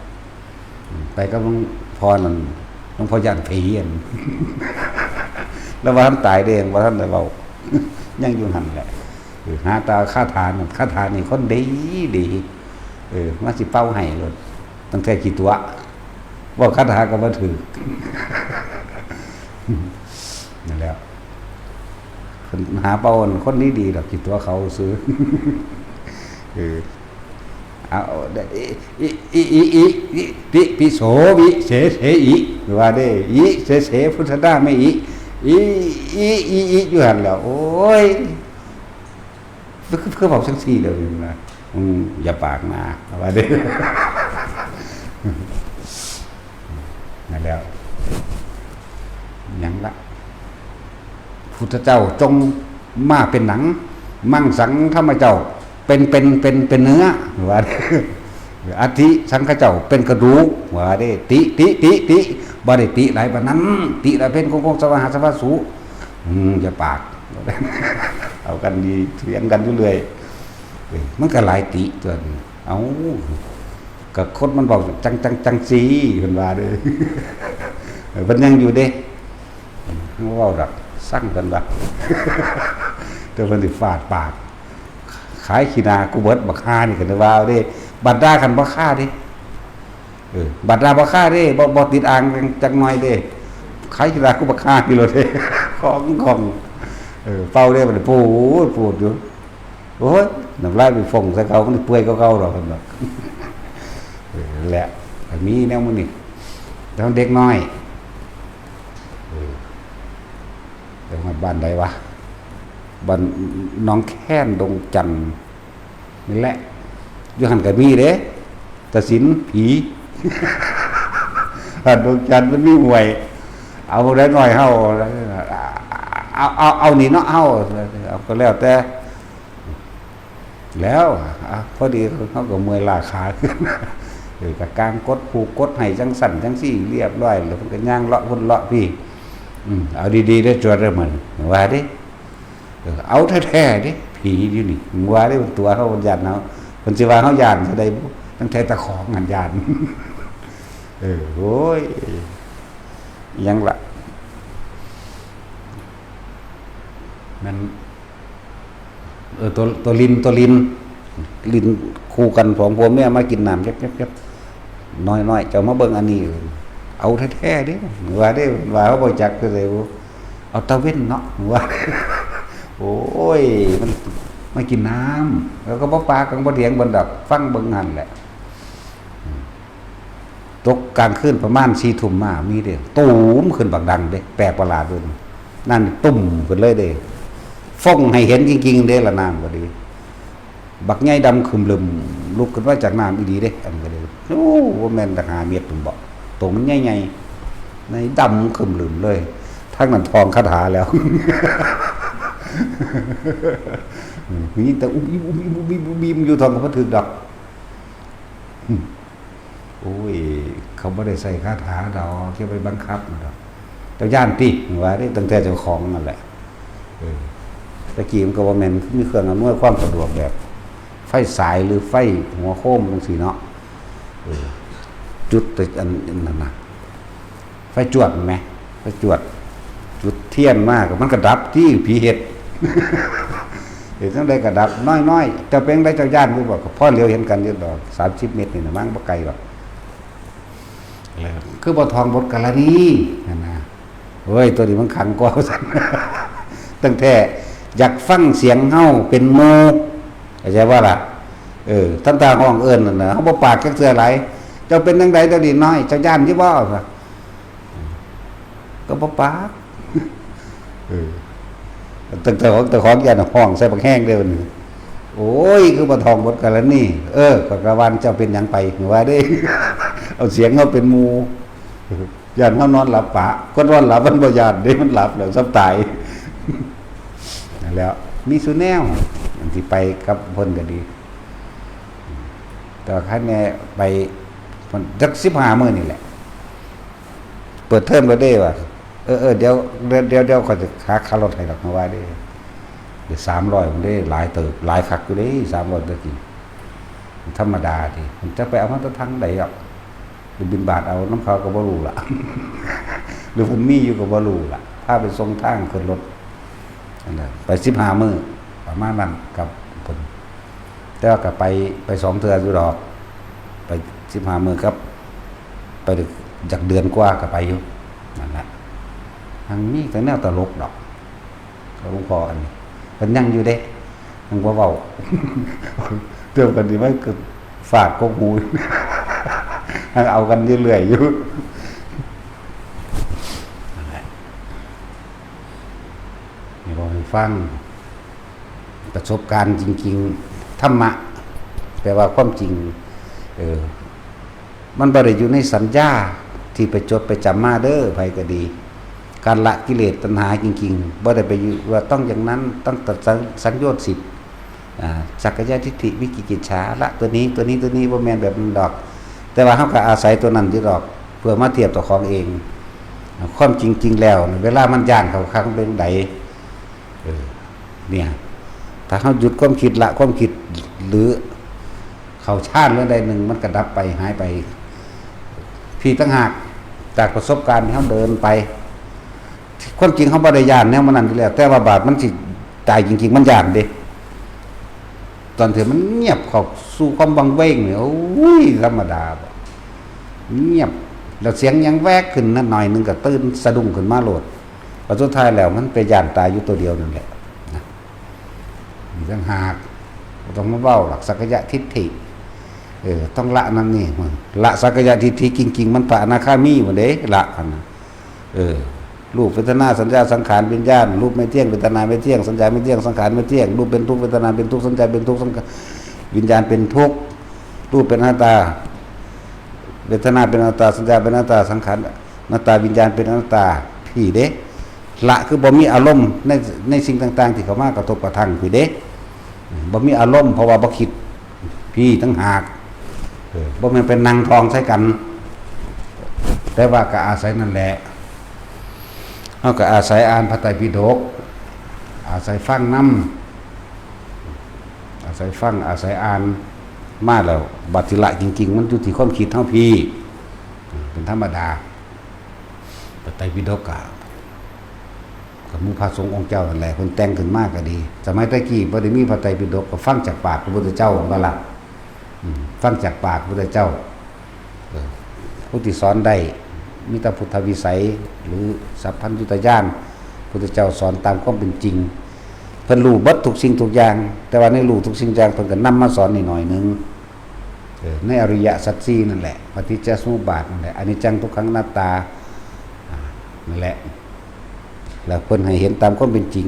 ไปก็หลวงพ่อนั่นหลวงพ่อย่านผีแล้วว่าท่านตายเองว่าท่านได้เว้ายังอยู่หั่นแหละหาตาคาถานี่คนดีมาสิเป้าให้โลดตั้งแต่กี่ตัวว่าคาถาก็บ่ถือนั่นแหละหาเป้าคนนี้ดีดอกกี่ตัวเขาซื้อเอาติปิโสวิเสอิว่าได้อิเสพุทธดาไม่อิอยู่หั่นแล้วโอ้ยคือบอกจังซี่เด้อนะอย่าปากมาว่าได้นั่นแล้วหยังละพุทธเจ้าจงมาเป็นหนังมั่งสังธรรมเจ้าเป็นเนื้อว่าอธิสังฆเจ้าเป็นกระดูกว่าได้ติบ่ได้ติหลายปานนั้นติหลายเป็นคงสวหาสวสูอย่าปากเอากันดีเถียงกันอยู่เรื่อยมันก็หลายติตัวเอากับคนมันบอกจังซีเพิ่นว่าเด้อเพิ่นยังอยู่เด้เว้าดอกสั่งกันว่าแต่เพิ่นสิฟาดปากขายขี้นากูเบิดบักค่านี่ก็ได้ว่าเด้บัดดาคันบ่ค่าเด้บัดดาบ่ค่าเด้บ่ติดอ่างจักหน่อยเด้ขายขี้นากูบักค่านี่โลดเด้ของเฝ้าเด้มันปูดอยู่โอ้ยน้ำลายไปฟงใส่เขามันเปื่อยเก่าๆดอกเพิ่นว่าแหละมีแนวมื้อนี้แต่เด็กน้อยแต่ว่าบ้านใดวะบ้านน้องแค้นดงจันทร์นี่แหละอยู่หั่นก็มีเด้ตะสินผี ดวงจันทร์มันมีหวยเอาพวกได้หน่อยเฮาเอานี่เนาะเฮาเอาก็แล้วแต่แล้วพอดีเขาก็เมื่อยลาขาขึ้นกับกางกดผูกกดให้จังสั่นจังซี่เรียบร้อยแล้วมันก็ย่างเลาะคนเลาะพี่เอาดีๆได้จวดได้เหมือนว่าดิเอาแท้ๆดิผีอยู่นี่ว่าดิตัวเขาบนยันเนาะคนสิว่าเขายานจะได้ตั้งแต่ตะของงานยานโอ้ยยังละมันตัวลินคู่กันของพวกแม่มากินน้ำแก๊บๆน้อยๆจะมาเบิ่งอันนี้เอาแท้ๆดิว่าดิว่าเขาบ่จักก็เลยเอาตะเว้นเนาะว่าโอ้ยมันไม่กินน้ำแล้วก็บ่ปลากังบ่เถียงบนดอกฟังเบิ่งหันแหละตกกลางคืนประมาณ4 ทุ่มมามีเด้ตูมขึ้นบักดังเด้แปลกประหลาดด้วยนั่นตุ่มขึ้นเลยเด้ฟ้องให้เห็นจริงๆเด้ละน้ำก็ดีบักใหญ่ดำขึ้นลืมลุกขึ้นมาจากน้ำอีดีเด้อันก็เลยโอ้ว่าแม่นตะหาเมียดผมบอกตัวมันใหญ่ๆในดำขึ้นลืมเลยทั้งนั้นทองคาถาแล้วยิ่งแต่อุ้มอยู่ทองก็บ่ถึกดอกโอ้ยเขาไม่ได้ใส่คาถาดอกแค่ไปบังคับนะดอกเจ้าย่านติว่าได้ตั้งแต่เจ้าของนั่นแหละตะกี้มันก็ว่าแม่นมีเครื่องอำนวยความสะดวกแบบไฟสายหรือไฟหัวโค้มจังซี่เนาะจุดติดอันนั้นน่ะไฟจวดมั้ยไฟจวดจุดเทียนมากมันก็ดับที่ผีเห็ดเห็นจังได๋ก็ดับน้อยๆแต่เป็นได้เจ้าย่านรู้บ่ก็พอเลี้ยวเห็นกันอยู่ดอก30 เมตรนี่น่ะมั้งบ่ไกลหรอกคือบ่ทองบทกาลนีนั่นน่ะเฮ้ยตัวนี้มันขังกว่าซั่นตั้งแต่อยากฟังเสียงเฮาเป็นหมู่เข้าใจว่าล่ะท่านตาห้องเอิ้นนั่นน่ะเฮาบ่ปากจักเทื่อหลายเจ้าเป็นจังไดตัวนี้น้อยเจ้าย่านอยู่บ่ก็บ่ปากตั้งแต่ของย่านห้องใส่บักแห้งเด้อนี่โอ้ยคือบ่ทองบทกาลนีก็กะวันเจ้าเป็นหยังไปว่าเด้เอาเสียงเฮาเป็นหมู่ย่านเฮานอนหลับปะคนนอนหลับมันบ่ย่านเด้มันหลับแล้วซับตายนั่นแล้วมีสุแนวอันที่ไปกับเพิ่นก็ดีแต่คันแม่ไปจัก15มื้อนี่แหละเปิดเทอมแล้วเด้ว่าเดี๋ยวเขาจะค่ารถให้ดอกมาว่าเด้เดี๋ยว300มันได้หลายเติบหลายคักอยู่เด้300ตะกี้ธรรมดาดิมันจะไปเอามาทางใดอ่ะหรือบินบาทเอาน้ำเขาก็บ่รู้ล่ะหรือเพิ่นมีอยู่ก็บ่รู้ล่ะพาไปส่งทางขึ้นรถนั่นแหละไป15มื้อประมาณนั้นกับเพิ่นแต่ว่าก็ไป2เทื่ออยู่ดอกไป15มื้อครับไปจากเดือนกว่าก็ไปอยู่นั่นแหละทางนี้ก็แนวตลกดอกก็หลวงพ่ออันนี้เพิ่นยังอยู่เด้ยังบ่เว้าเรื่องกันนี่มันก็ฝากกกหูยังเอากันเรื่อยๆอยู่นั่นแหละนี่บ่ให้ฟังประสบการณ์จริงๆธรรมะแปลว่าความจริงมันบ่ได้อยู่ในสัญญาที่ไปจดไปจำมาเด้อไผก็ดีการละกิเลสตัณหาจริงๆบ่ได้ไปว่าต้องอย่างนั้นต้องตัดสังโยชน์10สักกายทิฏฐิวิกิกิจฉาละตัวนี้บ่แม่นแบบนั้นดอกแต่ว่าเฮาก็อาศัยตัวนั้นอยู่ดอกเพื่อมาเทียบต่อของเองความจริงๆแล้วเวลามันย่านเข้าข้างเป็นใดเนี่ยถ้าเฮาหยุดความคิดละความคิดหรือเข้าฌานเรื่องใดหนึ่งมันก็ดับไปหายไปพี่ต่างหากจากประสบการณ์ที่เฮาเดินไปความจริงเฮาบ่ได้ย่านแนวมันนั่นอยู่แล้วแต่ว่าบาดมันสิตายจริงๆมันย่านเด้ตอนที่มันเงียบเข้าสู่ความวังเวงเนี่ยโอ้ยธรรมดาบ่เงียบแล้วเสียงยังแวกขึ้นนิดหน่อยนึงก็ตื่นสะดุ้งขึ้นมาโลดพอสุดท้ายแล้วมันไปย่านตายอยู่ตัวเดียวนั่นแหละนะมีต่างหากบ่ต้องมาเว้าหลักสักยะทิฏฐิต้องละนั่นนี่ละสักยะทิฏฐิจริงๆมันพระอนาคามีบ่เด้ละอันน่ะรูปเวทนาสัญญาสังขารวิญญาณรูปไม่เที่ยงเวทนาไม่เที่ยงสัญญาไม่เที่ยงสังขารไม่เที่ยงรูปเป็นทุกข์เวทนาเป็นทุกข์สัญญาเป็นทุกข์วิญญาณเป็นทุกข์รูปเป็นอนัตตา เวทนาเป็นอนัตตาสัญญาเป็นอนัตตาสังขารอนัตตาวิญญาณเป็นอนัตตาพี่เด้ละคือบ่มีอารมณ์ในสิ่งต่างๆที่เข้ามากระทบกระทั่งพี่เด้บ่มีอารมณ์เพราะว่าบ่คิดพี่ทั้งหากบ่แม่นเป็นนางทองใช้กันแต่ว่าก็อาศัยนั่นแหละเฮาก็อาศัยอ่านพระไตรปิฎกอาศัยฟังนำอาศัยฟังอาศัยอ่านมาแล้วบัดสิละจริงๆมันอยู่ที่ความคิดเฮาพี่เป็นธรรมดาพระไตรปิฎกก็มีพระสงฆ์องค์เจ้านั่นแหละเพิ่นแต่งขึ้นมาก็ดีสมัยตะกี้บ่ได้มีพระไตรปิฎกก็ฟังจากปากพระพุทธเจ้าบ่ล่ะฟังจากปากพระพุทธเจ้าผู้ที่สอนได้มีแต่พุทธวิสัยหรือสัพพัญญุตญาณพุทธเจ้าสอนตามความเป็นจริงเพิ่นรู้เบิดทุกสิ่งทุกอย่างแต่ว่าในรู้ทุกสิ่งทุกอย่างเพิ่นก็นำมาสอนนิดหน่อยนึงในอริยสัจสี่นั่นแหละปฏิจจสมุปบาทนั่นแหละอนิจจังทุกขังอนัตตานั่นแหละแล้วเพิ่นให้เห็นตามความเป็นจริง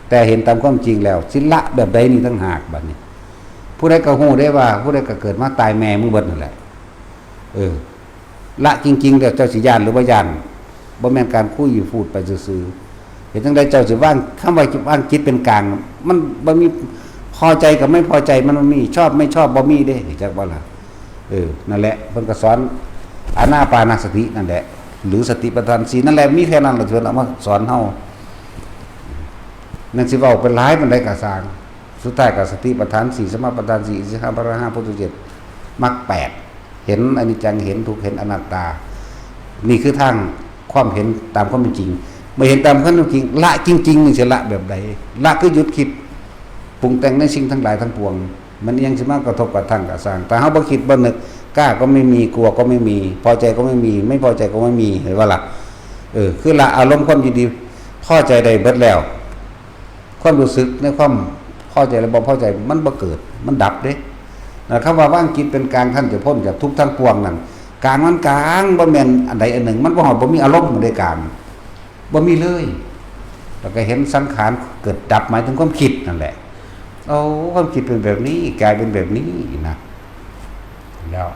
แต่เห็นตามความจริงแล้วสิละแบบใดนี่ต่างหากบัดนี้ผู้ใดก็ฮู้ได้ว่าผู้ใดก็เกิดมาตายแม่มึงเบิดนั่นแหละละจริงๆแล้วเจ้าสิย่านหรือบ่ย่านบ่แม่นการคุยพูดไปซื่อๆเห็นจังได๋เจ้าสิว่างคำว่าว่างจิตเป็นกลางมันบ่มีพอใจกับไม่พอใจมันบ่มีชอบไม่ชอบบ่มีเด้จักบ่ล่ะนั่นแหละเพิ่นก็สอนอานาปานสตินั่นแหละหรือสติปัฏฐาน4นั่นแหละมีแค่นั้นล่ะเพิ่นเอามาสอนเฮานั่นสิเว้าเป็นหลายปานใดก็สร้างสุดท้ายก็สติปัฏฐาน4สมาปัฏฐาน4สิกขาปะ5พุทธเจ็ดมรรค8เห็นอนิจจังเห็นทุกข์เห็นอนัตตานี่คือทางความเห็นตามความเป็นจริงไม่เห็นตามความเป็นจริงละจริงๆนี่สิละแบบใดละคือหยุดคิดปรุงแต่งในสิ่งทั้งหลายทั้งปวงมันยังสิมากระทบกระทั่งกับสร้างแต่เฮาบ่คิดบ่นึกกล้าก็ไม่มีกลัวก็ไม่มีพอใจก็ไม่มีไม่พอใจก็ไม่มีเห็นว่าล่ะคือละอารมณ์ความยินดีพอใจได้เบิดแล้วความรู้สึกในความพอใจและบ่พอใจมันบ่เกิดมันดับเด้นะคำว่าว่างจิตเป็นกลางท่านจะพ้นจากทุกข์ทั้งปวงนั่นกลางมันกลางบ่แม่นอันใดอันหนึ่งมันบ่ฮอดบ่มีอารมณ์ในกลางบ่มีเลยแล้วก็เห็นสังขารเกิดดับหมายถึงความคิดนั่นแหละความคิดเป็นแบบนี้กลายเป็นแบบนี้นะแล้ว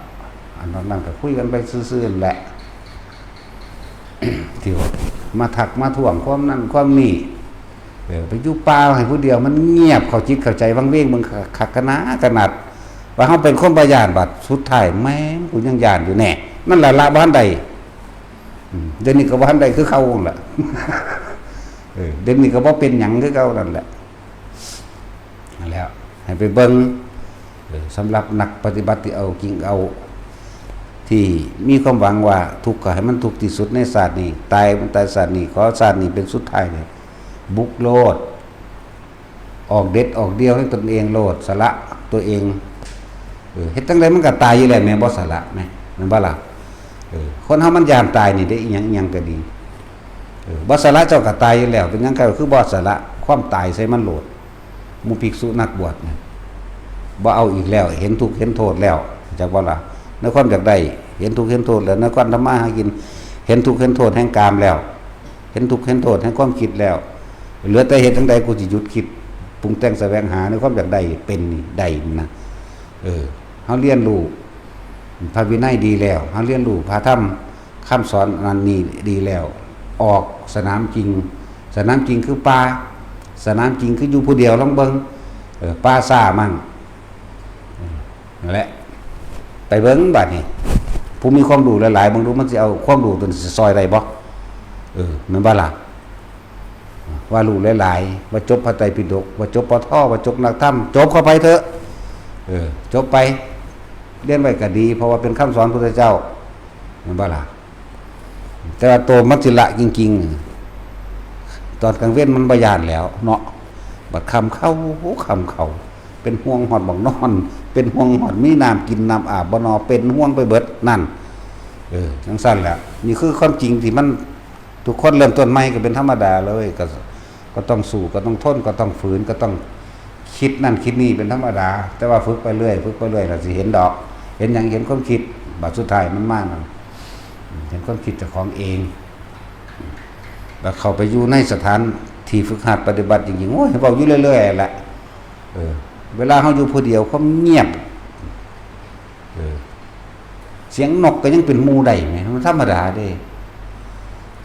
อันนั้นก็คุยกันไปซื่อๆแหละ ที่ว่ามาถักมาถ่วงความนั้นความนี้ไปอยู่ป่าให้ผู้เดียวมันเงียบเข้าจิตเข้าใจวังเวงมึงคักขนาดว่าเฮาเป็นคนบ่ย่านบัดสุดท้ายแม่งกูยังย่านอยู่แน่นั่นแหละละบ่ทันใดเดี๋ยวนี้ก็บ่ทันใดคือเขาล่ะ เดี๋ยวนี้ก็บ่เป็นหยังคือเก่านั่นแหละนั่นแล้วให้ไปเบิ่งสำหรับนักปฏิบัติที่เอาจริงเอาที่มีความหวังว่าทุกข์ก็ให้มันทุกข์ที่สุดในศาสตร์นี้ตายมันตายศาสตร์นี้ขอศาสตร์นี้เป็นสุดท้ายเลยบุกโลดออกเด็ดออกเดียวให้ตนเองโลดสละตัวเองเฮ็ดจังไดมันก็ตายอยู่แล้วแม่บ่สละแม่มันบ่ล่ะคนเฮามันยามตายนี่ได้อีหยังก็ดีบ่สละเจ้าก็ตายอยู่แล้วเป็นหยังก็คือบ่สละความตายใส่มันโลดหมู่ภิกษุนักบวชเนี่ยบ่เอาอีกแล้วเห็นทุกข์เห็นโทษแล้วจักบ่ล่ะในความอยากได้เห็นทุกข์เห็นโทษแล้วในความทำมาหากินเห็นทุกข์เห็นโทษแห่งกามแล้วเห็นทุกข์เห็นโทษแห่งความคิดแล้วเหลือแต่เฮ็ดจังไดกูสิหยุดคิดปรุงแต่งแสวงหาในความอยากได้เป็นนี่ได้นะเฮาเรียนรู้พระวินัยดีแล้วเฮาเรียนรู้พระธรรมคำสอนนั้นนี่ดีแล้วออกสนามจริงสนามจริงคือป่าสนามจริงคืออยู่ผู้เดียวลองเบิ่งป่าซ่ามั่งนั่นแหละไปเบิ่งบัดนี้ผู้มีความรู้หลายๆบางรู้มันสิเอาความรู้ตัวนี้สิซอยได้บ่แม่นบ่ล่ะว่ารู้หลายๆว่าจบพระไตรปิฎกว่าจบปทว่าจบนักธรรมจบเข้าไปเถอะจบไปเรียนไว้ก็ดีเพราะว่าเป็นคำสอนพระพุทธเจ้าแม่นบ่ล่ะแต่ว่าตัวมัจฉิละจริงๆตอนกลางเว้นมันบ่ย่านแล้วเนาะบัดค่ำเข้าเป็นห่วงหอดบักนอนเป็นห่วงหอดมีน้ำกินน้ำอาบบ่นอเป็นห่วงไปเบิดนั่นจังซั่นแหละนี่คือความจริงที่มันทุกคนเริ่มต้นใหม่ก็เป็นธรรมดาเลยก็ต้องสู้ก็ต้องทนก็ต้องฝืนก็ต้องคิดนั่นคิดนี่เป็นธรรมดาแต่ว่าฝึกไปเรื่อยแล้วสิเห็นดอกเห็นหยังเห็นความคิดบัดสุดท้ายมันมานั่นเห็นความคิดเจ้าของเองแล้วเข้าไปอยู่ในสถานที่ฝึกหัดปฏิบัติจริงๆโอ้ยเว้าอยู่เรื่อยๆแหละเวลาเฮาอยู่ผู้เดียวเขาเงียบ เสียงนกก็ยังเป็นหมู่ได้แหมมันธรรมดาเด้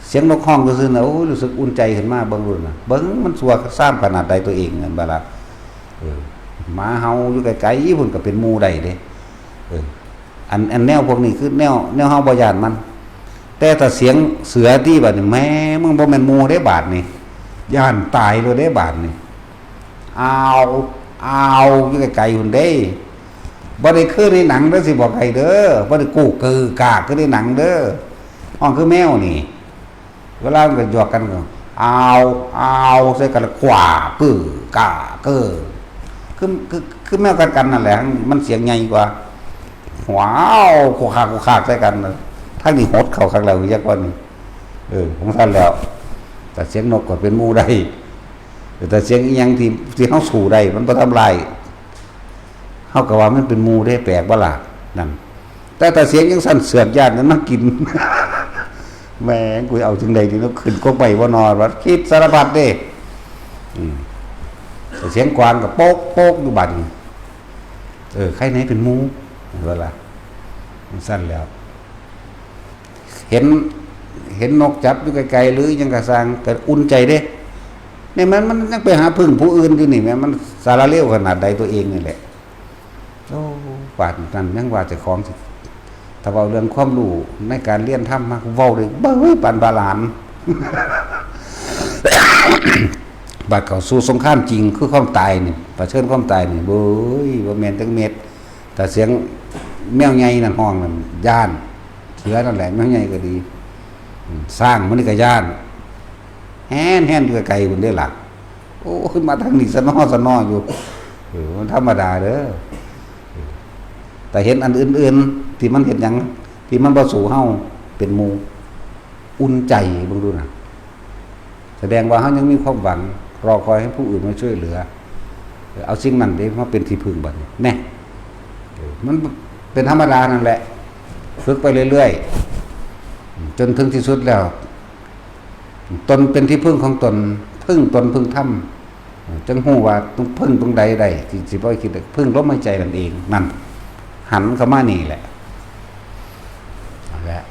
เสียงนกฮ้องก็ซื่อน่ะโอ้ยรู้สึกอุ่นใจขึ้นมาเบิ่งรุ่นน่ะเบิ่งมันสัวซ้ำขนาดใดตัวเองนั่นบ่ล่ะหมาเห่าอยู่ไกลๆพุ่นก็เป็นหมู่ได้เด้อันแนวพวกนี้คือแนวเฮาบ่ย้านมันแต่ถ้าเสียงเสือที่บัดนี้แม่มึงบ่แม่นหมู่เด้บาดนี้ย้านตายเลยเด้บาดนี้อ้าวอยู่ไกลๆพุ่นเด้บ่ได้คือในหนังเด้อสิบอกให้เด้อบ่ได้กูกือกากคือในหนังเด้อห้องคือแมวนี่เวลามันก็หยอกกันก็อ้าวใส่กันขวาปื้อกาเก้อคือแมวกันนั่นแหละมันเสียงใหญ่กว่าว้าวโคคากใส่กันทั้งนี้หดเข้าข้างแล้วจักว่านี่ของท่านแล้วแต่เสียงนกก็เป็นหมู่ได้แต่เสียงอีหยังที่เฮาสู้ได้มันบ่ทำลายเฮาก็ว่ามันเป็นหมู่ได้แปลกบ่ล่ะนั่นแต่เสียงยังสั่นเสือกญาตินั้นมากิน แม่งกูเอาถึงใดนี่แล้วขึ้นก็ไปบ่นอนว่าคิดสารพัดเด้แต่เสียงกวางก็โป๊กอยู่บัดนี้ใครไหนเป็นหมู่เวลามันสั่นแล้วเห็นนกจับอยู่ไกลๆหรือยังกระซังก็อุ่นใจเด้นี่มันยังไปหาพึ่งผู้อื่นอยู่นี่แม่มันสารเลวขนาดใดตัวเองนี่แหละโอ้บาดนั้นยังว่าเจ้าของสิถ้าเว้าเรื่องความรู้ในการเรียนธรรมมาเว้าได้เบ้ยปานบาลาน บาดเข้าสู่สงครามจริงคือความตายนี่เผชิญความตายนี่เบ้ยบ่แม่นจังเม็ดแต่เสียงแมวใหญ่นั่นห้องนั่นย่านเสือนั่นแหละแมวใหญ่ก็ดีสร้างมันนี่ก็ย่านแห่นอยู่ไกลๆพุ่นเด้ล่ะโอ้ขึ้นมาทางนี้สนออยู่มันธรรมดาเด้อแต่เห็นอันอื่นๆที่มันเห็นหยังที่มันบ่สู่เฮาเป็นหมู่อุ่นใจเบิ่งดูน่ะแสดงว่าเฮายังมีความหวังรอคอยให้ผู้อื่นมาช่วยเหลือเอาสิ่งนั้นเด้มาเป็นที่พึ่งบัดนี้แน่มันเป็นธรรมดานั่นแหละฝึกไปเรื่อยๆจนถึงที่สุดแล้วตนเป็นที่พึ่งของตนพึ่งตนพึ่งธรรมจังฮู้ว่าต้องพึ่งตรงใดได้ที่สิบ่คิดพึ่งลมหายใจนั่นเองนั่นหันเข้ามานี่แหละนั่นแหละ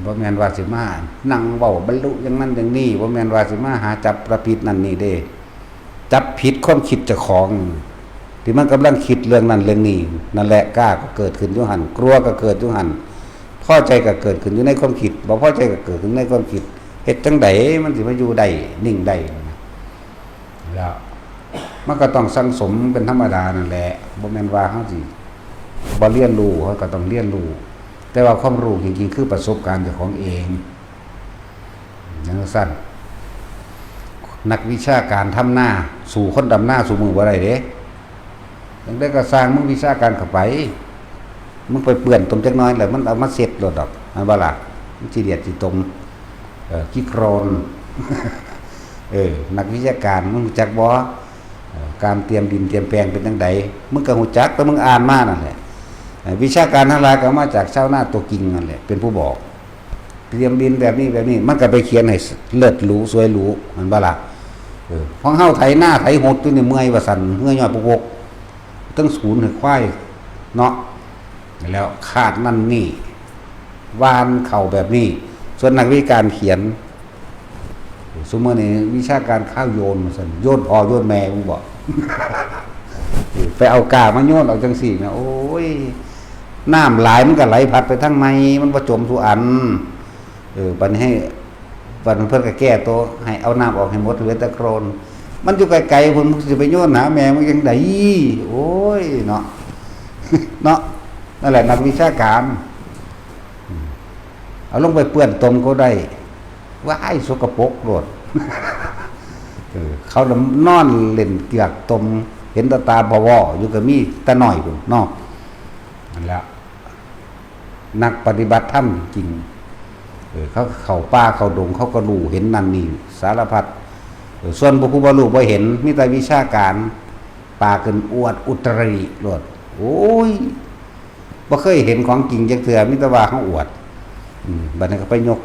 บ่แม่นว่าสิมานั่งเว้าบรรลุอย่างนั้นอย่างนี้บ่แม่นว่าสิมาหาจับประผิดนั่นนี่เด้จับผิดความคิดเจ้าของที่มันกำลังคิดเรื่องนั้นเรื่องนี้นั่นแหละกล้าก็เกิดขึ้นอยู่หั่นกลัวก็เกิดอยู่หั่นพอใจก็เกิดขึ้นอยู่ในความคิดบ่พอใจก็เกิดขึ้นในความคิดเฮ็ดจังไดมันสิมาอยู่ได้นิ่งได้แล้วมันก็ต้องสังสมเป็นธรรมดานั่นแหละบ่แม่นว่าเฮาสิบ่เรียนรู้เฮาก็ต้องเรียนรู้แต่ว่าความรู้จริงๆคือประสบการณ์เจ้าของเองอย่างสั้นนักวิชาการทำหน้าสู่คนดำหน้าสู่มือบ่ได้เด้จังได๋ก็สร้างมึงวิชาการเข้าไปมึงไปเปื้อนตมจักหน่อยแล้วมันเอามาเสร็จโลดดอกอันบ่ล่ะมันสิเดียดสิตมขี้โครน นักวิชาการมึงรู้จักบ่การเตรียมดินเตรียมแปลงเป็นจังไดมึงก็รู้จักแต่มึงอ่านมานั่นแหละวิชาการทั้งหลายก็มาจากชาวนาตัวจริงนั่นแหละเป็นผู้บอกเตรียมดินแบบนี้มันก็ไปเขียนให้เลิศหรูสวยหรูมันบ่ล่ะของเฮาไถหน้าไถหดตัวนี่เมื่อยว่าสั่นเมื่อยย่อยปกตั้งศูนย์ให้ควายเนาะแล้วคาดนั่นนี่วานเข่าแบบนี้ส่วนนักวิชาการเขียนสมมตินี่วิชาการข้าวโยนสั่นโยนพ่อโยนแม่มึงบอก ไปเอากามาโยนเอาจังสี่นะโอ้ยน้ำไหลมันก็ไหลพัดไปทั้งในมันประจมทุกอันบัดนี้ให้บัดเพิ่นก็แก้ตัวให้เอาน้ำออกให้หมดเหลือแต่โครนมันอยู่ไกลๆพุ่นสิไปโยนหาแม่มันยังไดโอ้ยเนาะ เนาะนั่นแหละนักวิชาการเอาลงไปเปื้อนตมก็ได้ว่าไอ้สกปรกโลด เขานอนเล่นเกียกตมเห็นตาบวออยู่กับมีตาหน่อยพุ่นเนาะนั่นแหละนักปฏิบัติธรรมจริงเขาเข้าป่าเข้าดงเขาก็รู้เห็นนั่นนี่สารพัดส่วนผู้บ่รู้บ่เห็นมีแต่วิชาการปาขึ้นอวดอุตริโลดโอ้ยบ่เคยเห็นของจริงจักเทื่อมีแต่ว่าเขาอวดบัดนี้ก็ไปยก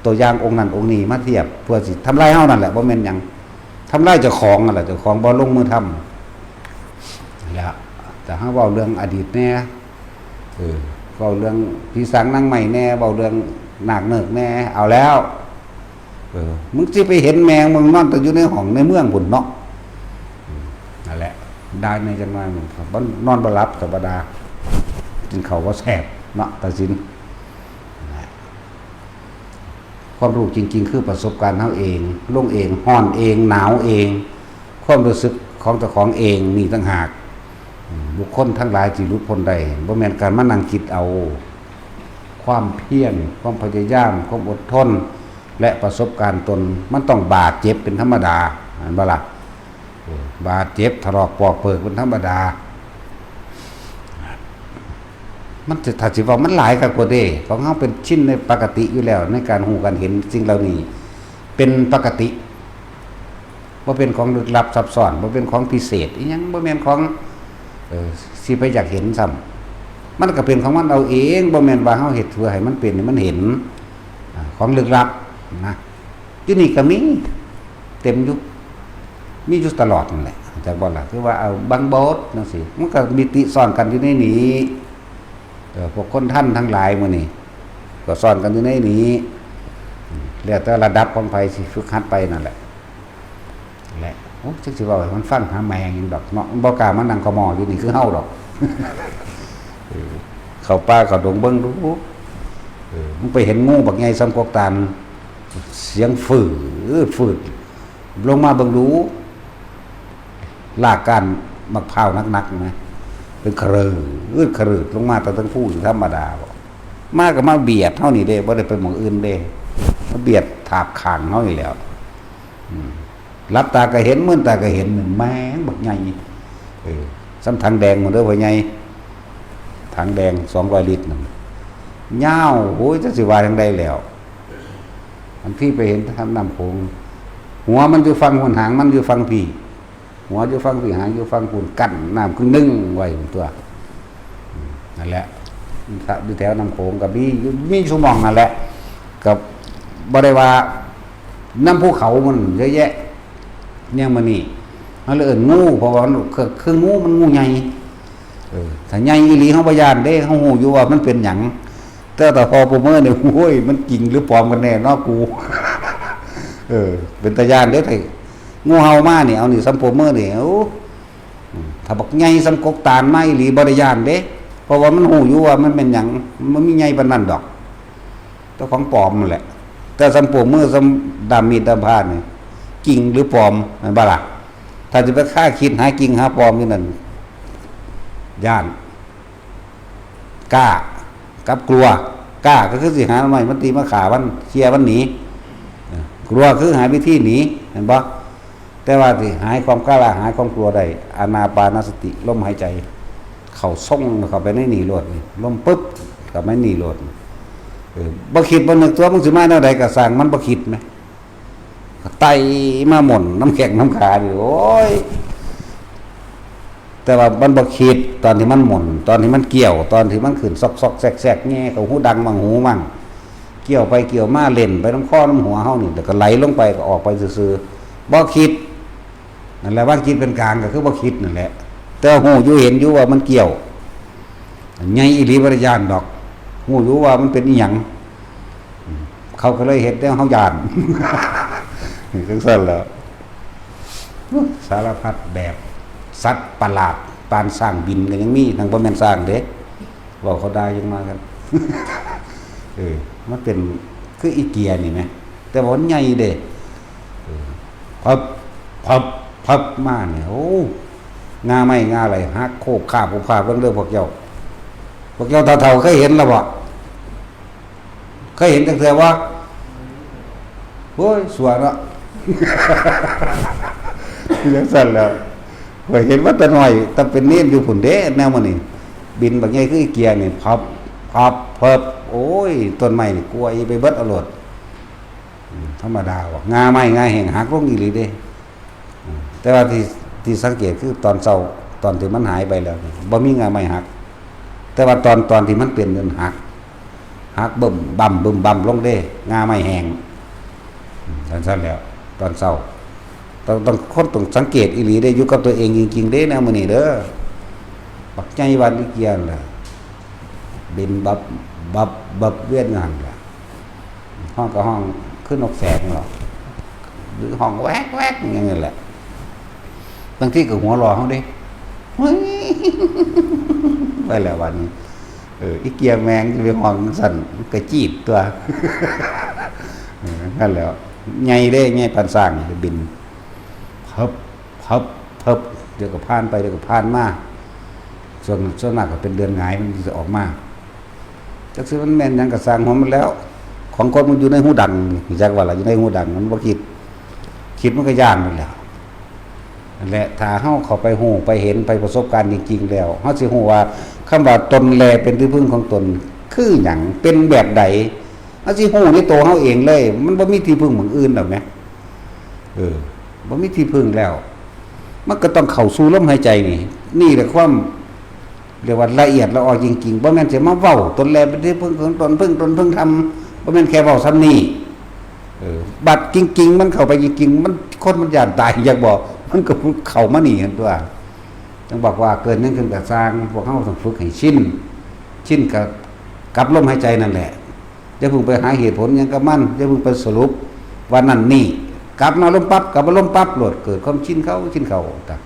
ตัวอย่างองค์นั้นองค์นี้มาเทียบเพื่อสิทำลายเฮานั่นแหละบ่แม่นหยังทำลายเจ้าของนั่นแหละเจ้าของบ่ลงมือทำแล้วแต่เฮาเว้าเรื่องอดีตแน่ เว้าเรื่องผีสางนางใหม่แน่เว้าเรื่องนาคเนิกแน่เอาแล้วมึงสิไปเห็นแมงมึงนอนแต่อยู่ในห้องในเมืองพุ่นเนาะนั่นแหละได้ในจังหวะมึงบ่นอนบ่หลับธรรมดากินข้าวบ่แซ่บเนาะตัดสินความรู้จริงๆคือประสบการณ์เฮาเองลงเองฮ้อนเองหนาวเองความรู้สึกของเจ้าของเองนี่ต่างหากบุคคลทั้งหลายที่หลุดพ้นได้บ่แม่นการมานั่งคิดเอาความเพียรความพยายามความอดทนและประสบการณ์ตนมันต้องบาดเจ็บเป็นธรรมดาเห็นบ่ล่ะบาดเจ็บถลอกปอกเปิกเป็นธรรมดามันจะถ้าสิว่ามันหลายกับกว่าเด้ของเฮาเป็นชิ้นในปกติอยู่แล้วในการฮู้การเห็นสิ่งเหล่านี้เป็นปกติบ่เป็นของลึกลับซับซ้อนบ่เป็นของพิเศษอีหยังบ่แม่นของสิไปอยากเห็นซ้ำมันก็เป็นของมันเอาเองบ่แม่นว่าเฮาเฮ็ดเพื่อให้มันเป็นให้มันเห็นของลึกลับนะอยู่นี่ก็มีเต็มอยู่มีอยู่ตลอดนั่นแหละจักบ่ล่ะคือว่าเอาบางโบสจังซี่มันก็มิติซ่อนกันอยู่ในนี้พวกคนท่านทั้งหลายมื้อนี้ก็ซ่อนกันอยู่ในนี้แล้วแต่ระดับของไผสิฝึกหัดไปนั่นแหละโอ้จักสิเว้าให้มันฟังหาแมงหยังดอกเนาะบ่กล้ามานั่งขมออยู่นี่คือเฮาดอกเข้าป่าเข้าดงเบิ่งดูมึงไปเห็นงูบักใหญ่ซ้ำกอกตาลเสียงฝืดลงมาเบิ่งดูลากก้านมะพร้าวนักๆนะเป็นครือลงมาแต่ทั้งผู้ธรรมดาบ่มาก็มาเบียดเฮานี่เด้บ่ได้ไปหม้องอื่นเด้มาเบียดถากข้างเฮานี่แหล้วรับตาก็เห็นมื่นตาก็เห็นแม่งบักใหญ่ซ้ำถังแดงหมดเด้อพ่อใหญ่ถังแดง200ลิตรนั่นยาวโอ้ยจักสิว่าจังได๋แล้วอันที่ไปเห็นทำน้ำโขงหัวมันอยู่ฝั่งหางมันอยู่ฝั่งพี่หัวอยู่ฝั่งพี่หางอยู่ฝั่งปุ่นกั้นน้ำคือนึ่งไว้ตัวนั่นแหละอยู่แถวน้ำโขงกับมีชุมหม่องนั่นแหละกับบ่ได้ว่าน้ำภูเขามันเยอะแยะเนี่ยมันนี่มันเลยงูเพราะว่าคืองูมันงูใหญ่ถ้าใหญ่อีหลีเฮาบ่ย่านเด้เฮาฮู้อยู่ว่ามันเป็นหยังแต่พอโปรเมอร์เนี่ยโอ้ยมันจริงหรือปลอมกันแน่เนาะกูเป็นตาย่านเด้ไผงูเห่ามานี่เอานี่ซัมโปรเมอร์นี่ถ้าบักใหญ่ซัมกกตาลมาอีหลีบ่ได้ย่านเด้เพราะว่ามันฮู้อยู่ว่ามันเป็นหยังมันมีใหญ่ปานนั้นดอกเจ้าของปลอมนั่นแหละแต่ซัมโปรเมอร์ซัมดามมีดามพาดนี่จริงหรือปลอมแม่นบ่ล่ะถ้าจะไปฆ่าคิดหาจริงหาปลอมอยู่นั่นย่านกล้ากับกลัวกล้าก็คือสิหาใหม่มันตีมาขามันเชียร์มันหนีกลัวคือหาวิธีหนีเห็นบ่แต่ว่าสิหายความกล้าหายความกลัวได้อานาปานสติลมหายใจเข้าส่งเข้าไปในนี่โลดนี่ลมปึ๊บก็ไม่นี่โลดบ่คิดบ่นึกตัวมึงสิมาแนวใดก็สร้างมันบ่คิดมั้ยไตมาหม่นน้ำแข็งน้ำขาดิโอ้ยแต่ว่ามันบ่คิดตอนที่มันหม่นตอนที่มันเกี่ยวตอนที่มันขึ้นซอกๆแซกๆแง่เข้าหูดังมั่งหูมั่งเกี่ยวไปเกี่ยวมาเล่นไปน้ำคอน้ำหัวเฮานี่แล้วก็ไหลลงไปก็ออกไปซื่อๆบ่คิดนั่นแหละว่าคิดเป็นกลางก็คือบ่คิดนั่นแหละแต่ฮู้อยู่เห็นอยู่ว่ามันเกี่ยวใหญ่อีหลีบ่ได้ย่านดอกฮู้อยู่ว่ามันเป็นอีหยังเขาก็เลยเฮ็ดแนวเฮาย่านจังซั่นแหล้วสารพัดแบบสัตว์ประหลาดปานสร้างบินก็ยังมีทางบ่แม่นสร้างเด้เว้าเขาได้ยังมากันมันเป็นคืออีเกียนี่แหมแต่ว่ามันใหญ่เด้พับมาเนี่ยโอ้งาไม้งาอะไรฮักโคกคาบผมคาบเบิ่งเด้อพวกเจ้าเฒ่าๆเคยเห็นแล้วบ่เคยเห็นจังซี่ว่าโอ้ยสวยเนาะจังซั่นแล้วข้อยเห็นว่าแต่น้อยแต่เป็นเนียนอยู่พุ่นเด้แนวมันนี่บินบักใหญ่คืออีเกียนี่พับโอ้ยต้นไม้นี่กล้วยไปเบิดเอาโลดธรรมดาว่างาไม้งาแห้งหักลงอีหลีเด้แต่ว่าที่สังเกตคือตอนเช้าตอนที่มันหายไปแล้วบ่มีงาไม้หักแต่ว่าตอนที่มันเป็นเงินหักบึ้มบั่มลงเด้งาไม้แห้งซั่นแล้วตอนเช้าต้องคนต้องสังเกตอีหลีได้อยู่กับตัวเองจริงๆเด้แนวมื้อนี้เด้อบักใหญ่วันอีเกียนล่ะ บินบับบับบับเวียนหันละห้องก็ห้องขึ้นนกแสกหรอกหรือห้องแวกแวกอย่างเงี้ยแหละบางที่ก็หัวรอเขาดิเฮ้ยไปแล้ววันนี้อีเกียแมงจะไปห้องสั่นกระจีบตัวนั่นแหละไงได้ไงพันสร้างจะบินพับพับพับเดี๋ยวก็ผ่านไปเดี๋ยวก็ผ่านมาส่วนมากก็เป็นเดือนหงายมันจะออกมาจักซื้อมันแม่นยังกระสร้างของมันแล้วของคนมันอยู่ในหูดังจักว่าล่ะอยู่ในหูดังมันบ่คิดมันก็ย่านนั่นแหละนั่นแหละถ้าเฮาเข้าไปฮู้ไปเห็นไปประสบการณ์จริงๆแล้วเฮาสิฮู้ว่าคำว่าตนแลเป็นที่พึ่งของตนคือหยังเป็นแบบใดเฮาสิฮู้ในตัวเฮาเองเลยมันบ่มีที่พึ่งของอื่นดอกแหมบ่มีที่พึ่งแล้วมันก็ต้องเข้าสู่ลมหายใจนี่แหละความเรียกว่าละเอียดละออจริงๆบ่แม่นสิมาเว้าตนแลเป็นที่พึ่งของตนพึ่งตนพึ่งธรรมบ่แม่นแค่เว้าซ้ำนี้บัดจริงๆมันเข้าไปจริงๆมันคนมันย่านตายอยากบอกมันก็เข้ามานี่กันตัวต้องบอกว่าเกิดนั้นขึ้นกับสร้างพวกเฮาต้องฝึกให้ชินกับลมหายใจนั่นแหละอย่าเพิ่งไปหาเหตุผลหยังกับมันอย่าเพิ่งไปสรุปว่านั่นนี่กลับมาลมปั๊บกลับมาลมปั๊บโลดเกิดความชินเข้าต่าง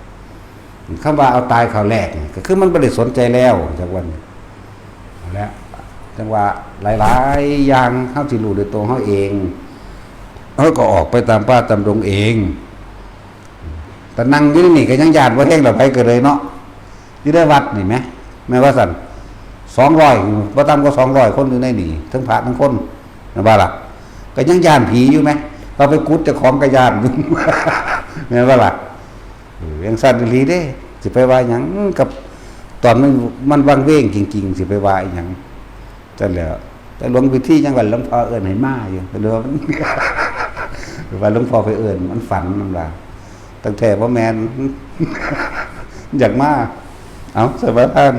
คำว่าเอาตายเขาแรกก็คือมันไม่ได้สนใจแล้วจากวันแล้วจังว่าหลายๆอย่างเขาสิรู้โดยตัวเขาเองเขาก็ออกไปตามป่าตามดงเองแต่นั่งอยู่นี่ก็ยังญาติว่าแห้งเราไปเกิดเลยเนาะอยู่ได้วัดนี่ไหมแม้ว่าสั่น200บ่ต่ำกว่า200คนอยู่ในนี่ทั้งพระทั้งคนนะว่าล่ะก็ยังญาติผีอยู่ไหมเราไปกุดจะของกระยานแม่ว่าล่ะยังสั่นอีหลีเด้สิไปว่าหยังกับตอนมันวางเว้งจริงๆสิไปว่าอีหยังจังแล้วแต่หลวงพิธีจังหวัดหลวงพ่อเอิ้นให้มาอยู่หรือว่ามันว่าหลวงพ่อไปเอิ้นมันฝันนั่นล่ะตั้งแต่บ่แม่นอยากมาเอาสบายท่าน